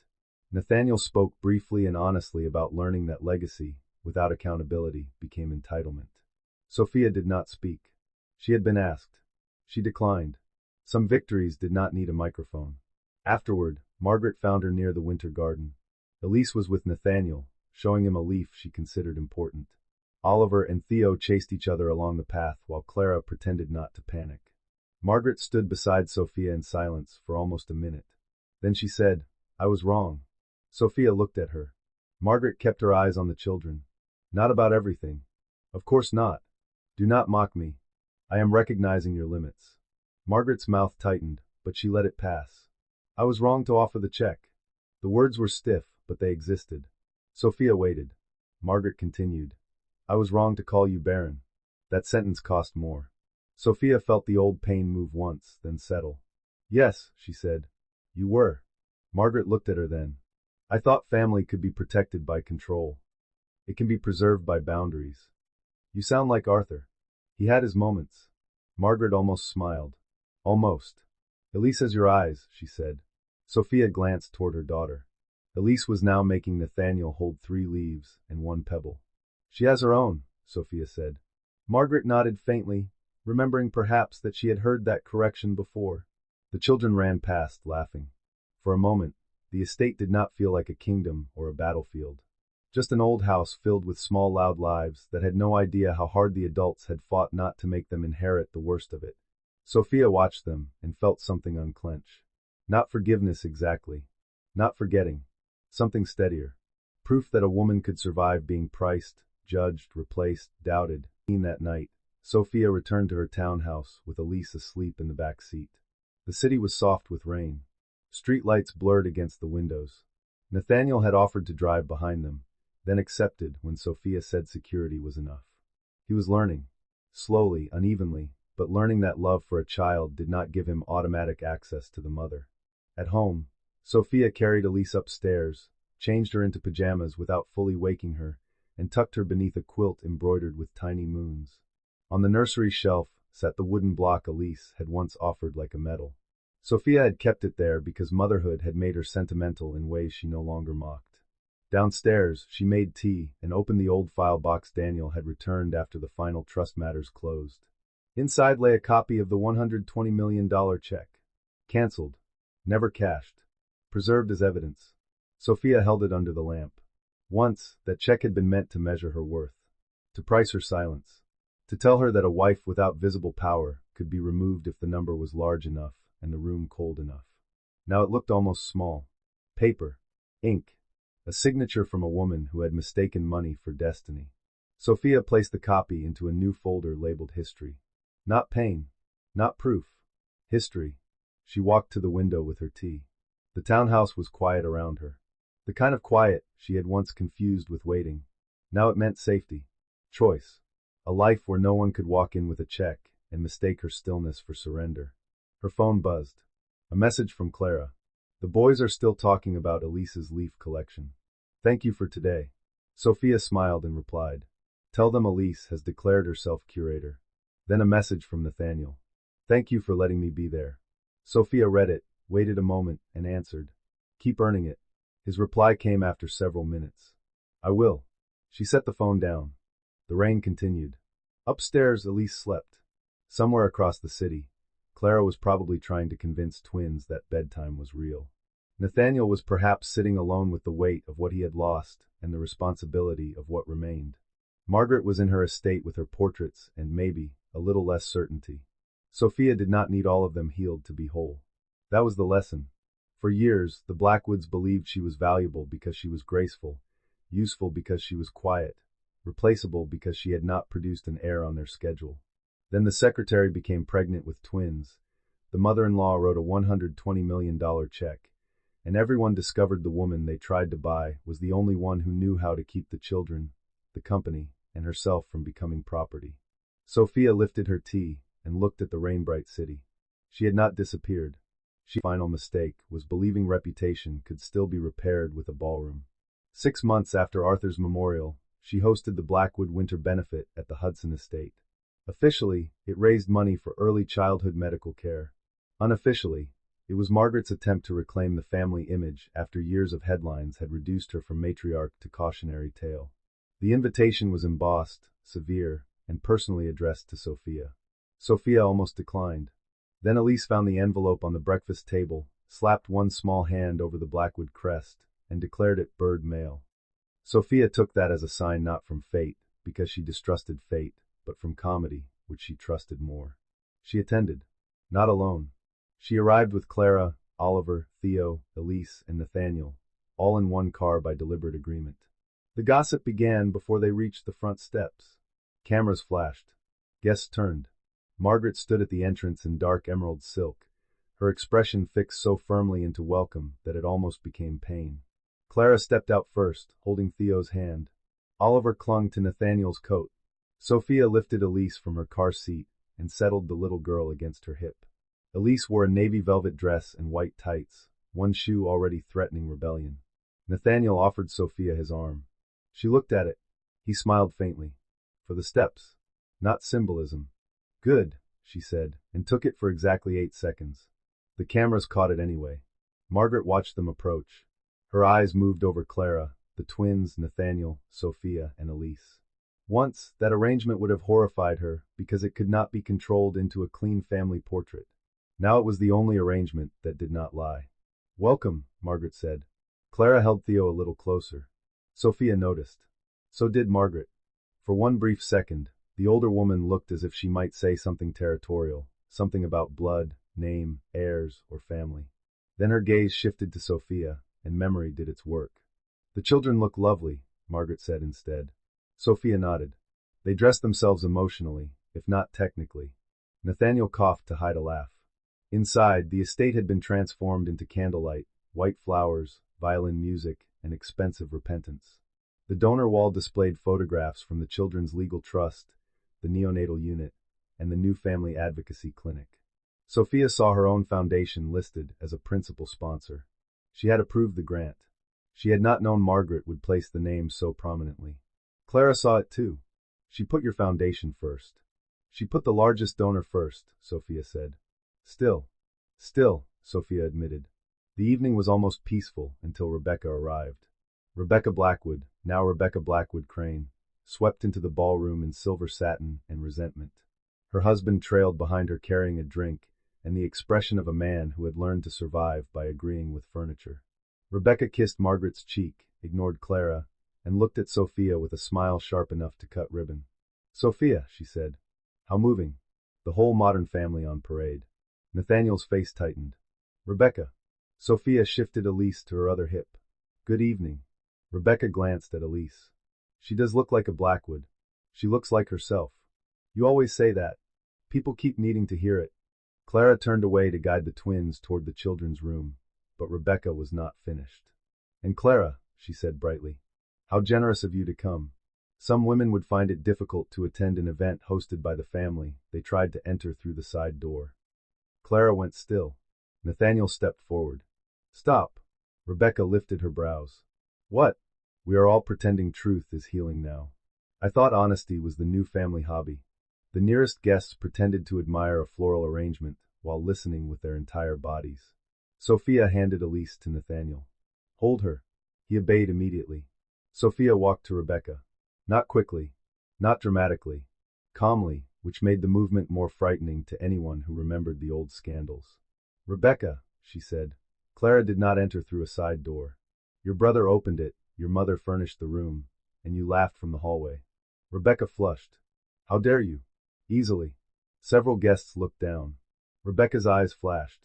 Nathaniel spoke briefly and honestly about learning that legacy, without accountability, became entitlement. Sophia did not speak. She had been asked. She declined. Some victories did not need a microphone. Afterward, Margaret found her near the winter garden. Elise was with Nathaniel, showing him a leaf she considered important. Oliver and Theo chased each other along the path while Clara pretended not to panic. Margaret stood beside Sophia in silence for almost a minute. Then she said, "I was wrong." Sophia looked at her. Margaret kept her eyes on the children. "Not about everything. Of course not. Do not mock me. I am recognizing your limits." Margaret's mouth tightened, but she let it pass. "I was wrong to offer the check." The words were stiff, but they existed. Sophia waited. Margaret continued. "I was wrong to call you Baron. That sentence cost more." Sophia felt the old pain move once, then settle. "Yes," she said. "You were. Margaret looked at her then. I thought family could be protected by control. It can be preserved by boundaries. You sound like Arthur. He had his moments. Margaret almost smiled. Almost. Elise has your eyes, she said. Sophia glanced toward her daughter. Elise was now making Nathaniel hold 3 leaves and 1 pebble. She has her own, Sophia said. Margaret nodded faintly, remembering perhaps that she had heard that correction before. The children ran past, laughing. For a moment, the estate did not feel like a kingdom or a battlefield. Just an old house filled with small loud lives that had no idea how hard the adults had fought not to make them inherit the worst of it. Sophia watched them and felt something unclench. Not forgiveness exactly. Not forgetting. Something steadier. Proof that a woman could survive being priced, judged, replaced, doubted. That night, Sophia returned to her townhouse with Elise asleep in the back seat. The city was soft with rain. Street lights blurred against the windows. Nathaniel had offered to drive behind them, then accepted when Sophia said security was enough. He was learning. Slowly, unevenly, but learning that love for a child did not give him automatic access to the mother. At home, Sophia carried Elise upstairs, changed her into pajamas without fully waking her, and tucked her beneath a quilt embroidered with tiny moons. On the nursery shelf sat the wooden block Elise had once offered like a medal. Sophia had kept it there because motherhood had made her sentimental in ways she no longer mocked. Downstairs, she made tea and opened the old file box Daniel had returned after the final trust matters closed. Inside lay a copy of the $120 million check. Cancelled. Never cashed. Preserved as evidence. Sophia held it under the lamp. Once, that check had been meant to measure her worth. To price her silence. To tell her that a wife without visible power could be removed if the number was large enough and the room cold enough. Now it looked almost small. Paper. Ink. A signature from a woman who had mistaken money for destiny. Sophia placed the copy into a new folder labeled History. Not pain. Not proof. History. She walked to the window with her tea. The townhouse was quiet around her. The kind of quiet she had once confused with waiting. Now it meant safety. Choice. A life where no one could walk in with a check and mistake her stillness for surrender. Her phone buzzed. A message from Clara. The boys are still talking about Elise's leaf collection. Thank you for today. Sophia smiled and replied. Tell them Elise has declared herself curator. Then a message from Nathaniel. Thank you for letting me be there. Sophia read it, waited a moment, and answered. Keep earning it. His reply came after several minutes. I will. She set the phone down. The rain continued. Upstairs, Elise slept. Somewhere across the city, Clara was probably trying to convince twins that bedtime was real. Nathaniel was perhaps sitting alone with the weight of what he had lost and the responsibility of what remained. Margaret was in her estate with her portraits and maybe a little less certainty. Sophia did not need all of them healed to be whole. That was the lesson. For years, the Blackwoods believed she was valuable because she was graceful, useful because she was quiet, replaceable because she had not produced an heir on their schedule. Then the secretary became pregnant with twins. The mother-in-law wrote a $120 million check, and everyone discovered the woman they tried to buy was the only one who knew how to keep the children, the company, and herself from becoming property. Sophia lifted her tea and looked at the rain-bright city. She had not disappeared. Her final mistake was believing reputation could still be repaired with a ballroom. 6 months after Arthur's memorial, she hosted the Blackwood Winter Benefit at the Hudson Estate. Officially, it raised money for early childhood medical care. Unofficially, it was Margaret's attempt to reclaim the family image after years of headlines had reduced her from matriarch to cautionary tale. The invitation was embossed, severe, and personally addressed to Sophia. Sophia almost declined. Then Elise found the envelope on the breakfast table, slapped one small hand over the Blackwood crest, and declared it bird mail. Sophia took that as a sign not from fate, because she distrusted fate, but from comedy, which she trusted more. She attended. Not alone. She arrived with Clara, Oliver, Theo, Elise, and Nathaniel, all in one car by deliberate agreement. The gossip began before they reached the front steps. Cameras flashed. Guests turned. Margaret stood at the entrance in dark emerald silk, her expression fixed so firmly into welcome that it almost became pain. Clara stepped out first, holding Theo's hand. Oliver clung to Nathaniel's coat. Sophia lifted Elise from her car seat and settled the little girl against her hip. Elise wore a navy velvet dress and white tights, one shoe already threatening rebellion. Nathaniel offered Sophia his arm. She looked at it. He smiled faintly. For the steps. Not symbolism. Good, she said, and took it for exactly 8 seconds. The cameras caught it anyway. Margaret watched them approach. Her eyes moved over Clara, the twins, Nathaniel, Sophia, and Elise. Once, that arrangement would have horrified her because it could not be controlled into a clean family portrait. Now it was the only arrangement that did not lie. Welcome, Margaret said. Clara held Theo a little closer. Sophia noticed. So did Margaret. For one brief second, the older woman looked as if she might say something territorial, something about blood, name, heirs, or family. Then her gaze shifted to Sophia, and memory did its work. The children look lovely, Margaret said instead. Sophia nodded. They dressed themselves emotionally, if not technically. Nathaniel coughed to hide a laugh. Inside, the estate had been transformed into candlelight, white flowers, violin music, and expensive repentance. The donor wall displayed photographs from the Children's Legal Trust, the neonatal unit, and the new family advocacy clinic. Sophia saw her own foundation listed as a principal sponsor. She had approved the grant. She had not known Margaret would place the name so prominently. Clara saw it too. She put your foundation first. She put the largest donor first, Sophia said. Still, Sophia admitted. The evening was almost peaceful until Rebecca arrived. Rebecca Blackwood, now Rebecca Blackwood Crane, swept into the ballroom in silver satin and resentment. Her husband trailed behind her carrying a drink and the expression of a man who had learned to survive by agreeing with furniture. Rebecca kissed Margaret's cheek, ignored Clara, and looked at Sophia with a smile sharp enough to cut ribbon. Sophia, she said. How moving. The whole modern family on parade. Nathaniel's face tightened. Rebecca. Sophia shifted Elise to her other hip. Good evening. Rebecca glanced at Elise. She does look like a Blackwood. She looks like herself. You always say that. People keep needing to hear it. Clara turned away to guide the twins toward the children's room, but Rebecca was not finished. And Clara, she said brightly, how generous of you to come. Some women would find it difficult to attend an event hosted by the family. They tried to enter through the side door. Clara went still. Nathaniel stepped forward. Stop. Rebecca lifted her brows. What? We are all pretending truth is healing now. I thought honesty was the new family hobby. The nearest guests pretended to admire a floral arrangement while listening with their entire bodies. Sophia handed Elise to Nathaniel. Hold her. He obeyed immediately. Sophia walked to Rebecca. Not quickly, not dramatically, calmly, which made the movement more frightening to anyone who remembered the old scandals. Rebecca, she said. Clara did not enter through a side door. Your brother opened it, your mother furnished the room, and you laughed from the hallway. Rebecca flushed. How dare you? Easily. Several guests looked down. Rebecca's eyes flashed.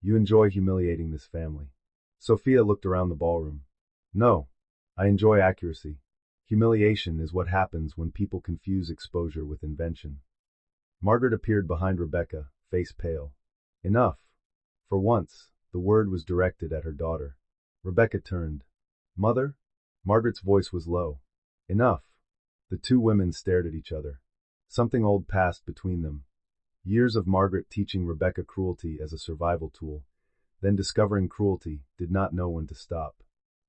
You enjoy humiliating this family. Sophia looked around the ballroom. No. I enjoy accuracy. Humiliation is what happens when people confuse exposure with invention. Margaret appeared behind Rebecca, face pale. Enough. For once, the word was directed at her daughter. Rebecca turned. Mother? Margaret's voice was low. Enough. The two women stared at each other. Something old passed between them. Years of Margaret teaching Rebecca cruelty as a survival tool, then discovering cruelty, did not know when to stop.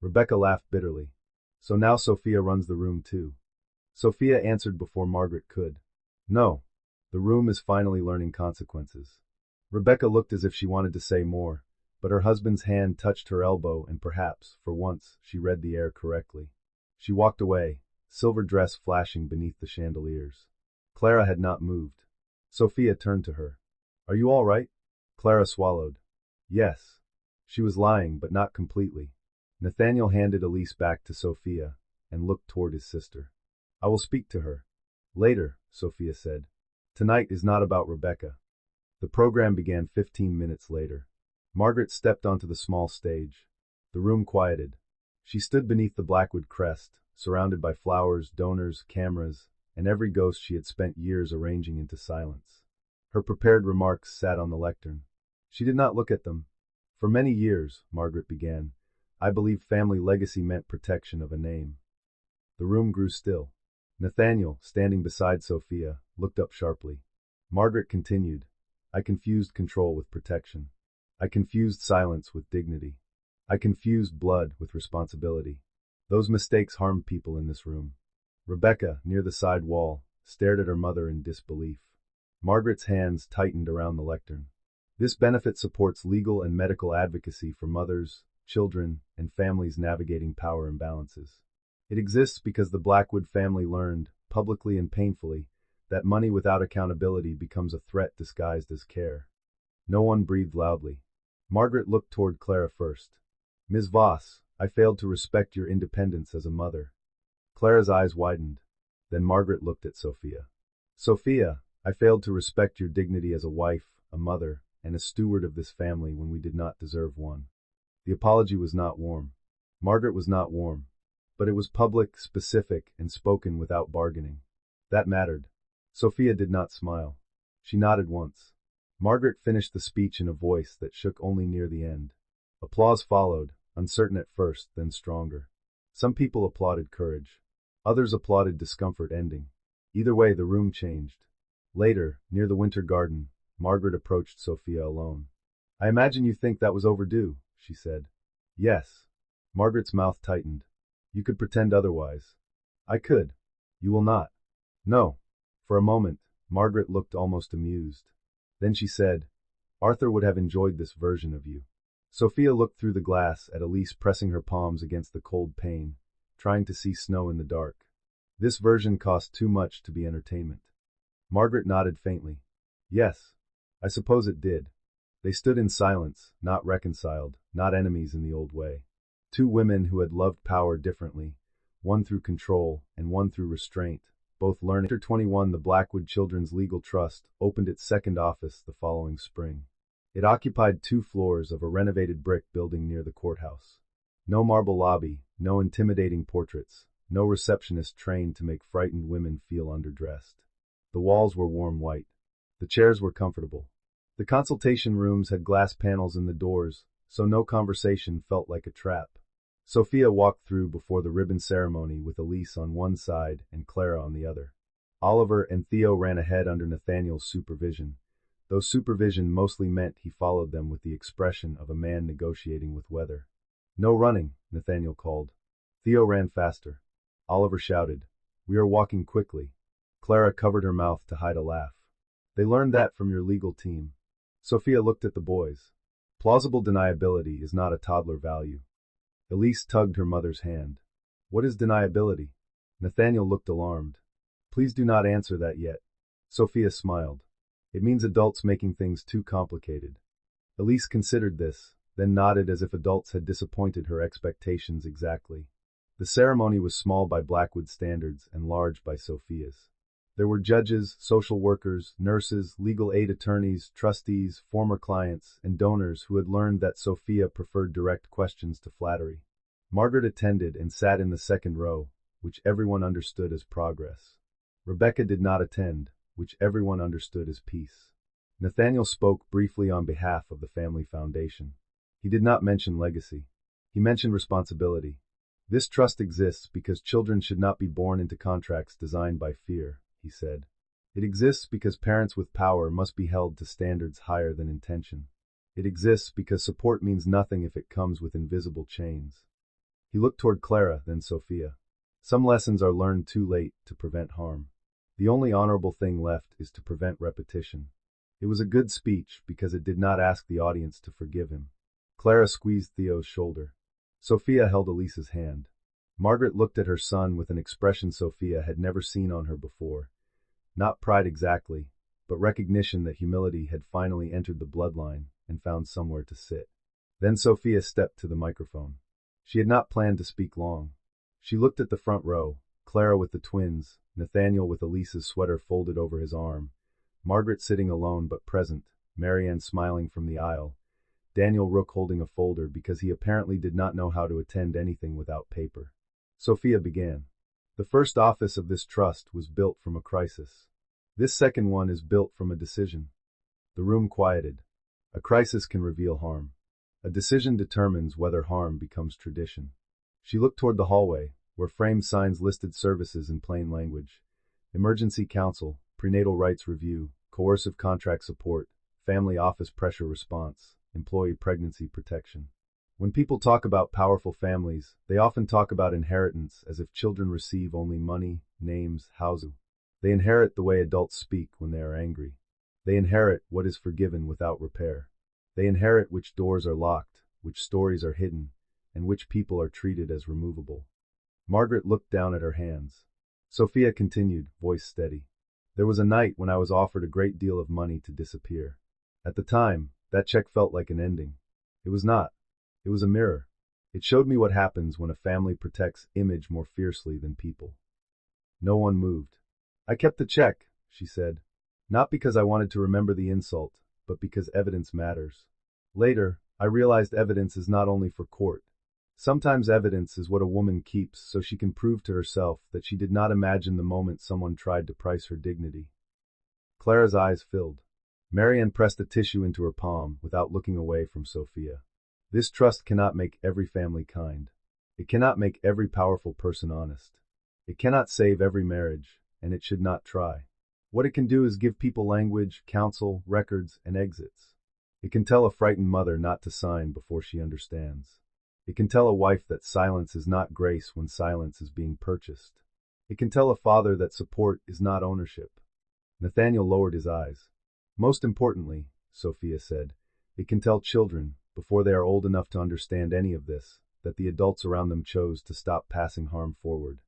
Rebecca laughed bitterly. So now Sophia runs the room too. Sophia answered before Margaret could. No. The room is finally learning consequences. Rebecca looked as if she wanted to say more, but her husband's hand touched her elbow and perhaps, for once, she read the air correctly. She walked away, silver dress flashing beneath the chandeliers. Clara had not moved. Sophia turned to her. Are you all right? Clara swallowed. Yes. She was lying, but not completely. Nathaniel handed Elise back to Sophia and looked toward his sister. I will speak to her. Later, Sophia said. Tonight is not about Rebecca. The program began 15 minutes later. Margaret stepped onto the small stage. The room quieted. She stood beneath the Blackwood crest, surrounded by flowers, donors, cameras, and every ghost she had spent years arranging into silence. Her prepared remarks sat on the lectern. She did not look at them. For many years, Margaret began, I believed family legacy meant protection of a name. The room grew still. Nathaniel, standing beside Sophia, looked up sharply. Margaret continued, I confused control with protection. I confused silence with dignity. I confused blood with responsibility. Those mistakes harmed people in this room. Rebecca, near the side wall, stared at her mother in disbelief. Margaret's hands tightened around the lectern. This benefit supports legal and medical advocacy for mothers, children, and families navigating power imbalances. It exists because the Blackwood family learned, publicly and painfully, that money without accountability becomes a threat disguised as care. No one breathed loudly. Margaret looked toward Clara first. Ms. Voss, I failed to respect your independence as a mother. Clara's eyes widened. Then Margaret looked at Sophia. Sophia, I failed to respect your dignity as a wife, a mother, and a steward of this family when we did not deserve one. The apology was not warm. Margaret was not warm. But it was public, specific, and spoken without bargaining. That mattered. Sophia did not smile. She nodded once. Margaret finished the speech in a voice that shook only near the end. Applause followed, uncertain at first, then stronger. Some people applauded courage. Others applauded discomfort ending. Either way, the room changed. Later, near the winter garden, Margaret approached Sophia alone. I imagine you think that was overdue, she said. Yes. Margaret's mouth tightened. You could pretend otherwise. I could. You will not. No. For a moment, Margaret looked almost amused. Then she said, Arthur would have enjoyed this version of you. Sophia looked through the glass at Elise pressing her palms against the cold pane, trying to see snow in the dark. This version cost too much to be entertainment. Margaret nodded faintly. Yes. I suppose it did. They stood in silence, not reconciled, not enemies in the old way. Two women who had loved power differently, one through control and one through restraint, both learning. After 21, the Blackwood Children's Legal Trust opened its second office the following spring. It occupied 2 floors of a renovated brick building near the courthouse. No marble lobby, no intimidating portraits, no receptionist trained to make frightened women feel underdressed. The walls were warm white. The chairs were comfortable. The consultation rooms had glass panels in the doors, so no conversation felt like a trap. Sophia walked through before the ribbon ceremony with Elise on one side and Clara on the other. Oliver and Theo ran ahead under Nathaniel's supervision, though supervision mostly meant he followed them with the expression of a man negotiating with weather. No running, Nathaniel called. Theo ran faster. Oliver shouted, We are walking quickly. Clara covered her mouth to hide a laugh. They learned that from your legal team. Sophia looked at the boys. Plausible deniability is not a toddler value. Elise tugged her mother's hand. What is deniability? Nathaniel looked alarmed. Please do not answer that yet. Sophia smiled. It means adults making things too complicated. Elise considered this, then nodded as if adults had disappointed her expectations exactly. The ceremony was small by Blackwood standards and large by Sophia's. There were judges, social workers, nurses, legal aid attorneys, trustees, former clients, and donors who had learned that Sophia preferred direct questions to flattery. Margaret attended and sat in the second row, which everyone understood as progress. Rebecca did not attend, which everyone understood as peace. Nathaniel spoke briefly on behalf of the family foundation. He did not mention legacy. He mentioned responsibility. This trust exists because children should not be born into contracts designed by fear, he said. It exists because parents with power must be held to standards higher than intention. It exists because support means nothing if it comes with invisible chains. He looked toward Clara, then Sophia. Some lessons are learned too late to prevent harm. The only honorable thing left is to prevent repetition. It was a good speech because it did not ask the audience to forgive him. Clara squeezed Theo's shoulder. Sophia held Elise's hand. Margaret looked at her son with an expression Sophia had never seen on her before. Not pride exactly, but recognition that humility had finally entered the bloodline and found somewhere to sit. Then Sophia stepped to the microphone. She had not planned to speak long. She looked at the front row, Clara with the twins, Nathaniel with Elise's sweater folded over his arm, Margaret sitting alone but present, Marianne smiling from the aisle, Daniel Rook holding a folder because he apparently did not know how to attend anything without paper. Sophia began. The first office of this trust was built from a crisis. This second one is built from a decision. The room quieted. A crisis can reveal harm. A decision determines whether harm becomes tradition. She looked toward the hallway, where framed signs listed services in plain language. Emergency counsel, prenatal rights review, coercive contract support, family office pressure response, employee pregnancy protection. When people talk about powerful families, they often talk about inheritance as if children receive only money, names, housing. They inherit the way adults speak when they are angry. They inherit what is forgiven without repair. They inherit which doors are locked, which stories are hidden, and which people are treated as removable. Margaret looked down at her hands. Sophia continued, voice steady. There was a night when I was offered a great deal of money to disappear. At the time, that check felt like an ending. It was not. It was a mirror. It showed me what happens when a family protects image more fiercely than people. No one moved. I kept the check, she said. Not because I wanted to remember the insult, but because evidence matters. Later, I realized evidence is not only for court. Sometimes evidence is what a woman keeps so she can prove to herself that she did not imagine the moment someone tried to price her dignity. Clara's eyes filled. Marianne pressed a tissue into her palm without looking away from Sophia. This trust cannot make every family kind. It cannot make every powerful person honest. It cannot save every marriage, and it should not try. What it can do is give people language, counsel, records, and exits. It can tell a frightened mother not to sign before she understands. It can tell a wife that silence is not grace when silence is being purchased. It can tell a father that support is not ownership. Nathaniel lowered his eyes. Most importantly, Sophia said, it can tell children, before they are old enough to understand any of this, that the adults around them chose to stop passing harm forward.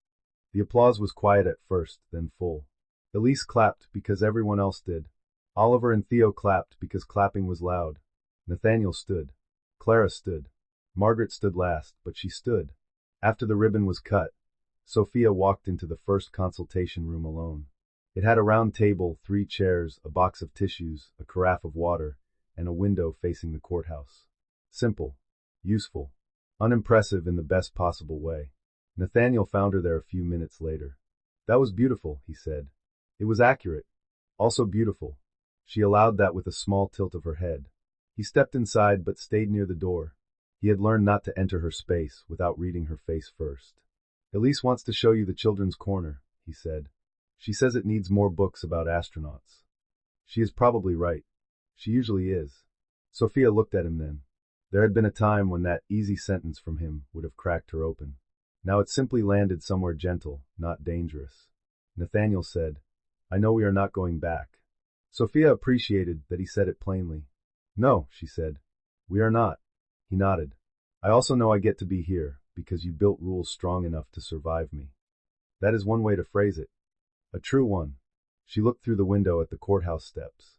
The applause was quiet at first, then full. Elise clapped because everyone else did. Oliver and Theo clapped because clapping was loud. Nathaniel stood. Clara stood. Margaret stood last, but she stood. After the ribbon was cut, Sophia walked into the first consultation room alone. It had a round table, 3 chairs, a box of tissues, a carafe of water, and a window facing the courthouse. Simple. Useful. Unimpressive in the best possible way. Nathaniel found her there a few minutes later. That was beautiful, he said. It was accurate. Also beautiful. She allowed that with a small tilt of her head. He stepped inside but stayed near the door. He had learned not to enter her space without reading her face first. Elise wants to show you the children's corner, he said. She says it needs more books about astronauts. She is probably right. She usually is. Sophia looked at him then. There had been a time when that easy sentence from him would have cracked her open. Now it simply landed somewhere gentle, not dangerous. Nathaniel said, I know we are not going back. Sophia appreciated that he said it plainly. No, she said. We are not. He nodded. I also know I get to be here, because you built rules strong enough to survive me. That is one way to phrase it. A true one. She looked through the window at the courthouse steps.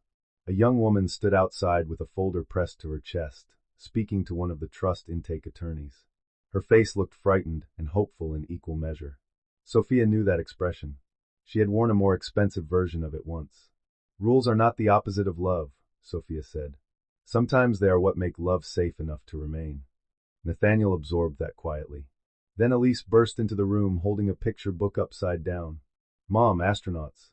A young woman stood outside with a folder pressed to her chest, speaking to one of the trust intake attorneys. Her face looked frightened and hopeful in equal measure. Sophia knew that expression. She had worn a more expensive version of it once. Rules are not the opposite of love, Sophia said. Sometimes they are what make love safe enough to remain. Nathaniel absorbed that quietly. Then Elise burst into the room holding a picture book upside down. Mom, astronauts.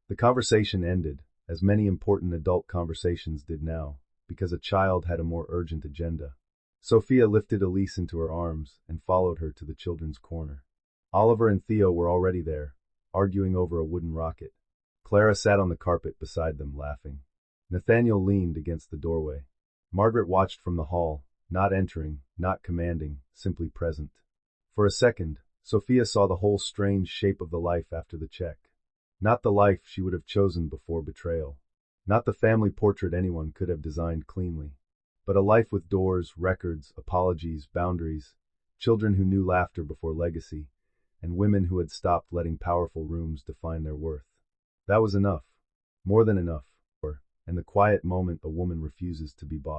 The conversation ended, as many important adult conversations did now, because a child had a more urgent agenda. Sophia lifted Elise into her arms and followed her to the children's corner. Oliver and Theo were already there, arguing over a wooden rocket. Clara sat on the carpet beside them, laughing. Nathaniel leaned against the doorway. Margaret watched from the hall, not entering, not commanding, simply present. For a second, Sophia saw the whole strange shape of the life after the check. Not the life she would have chosen before betrayal. Not the family portrait anyone could have designed cleanly. But a life with doors, records, apologies, boundaries, children who knew laughter before legacy, and women who had stopped letting powerful rooms define their worth. That was enough. More than enough. And the quiet moment a woman refuses to be bought.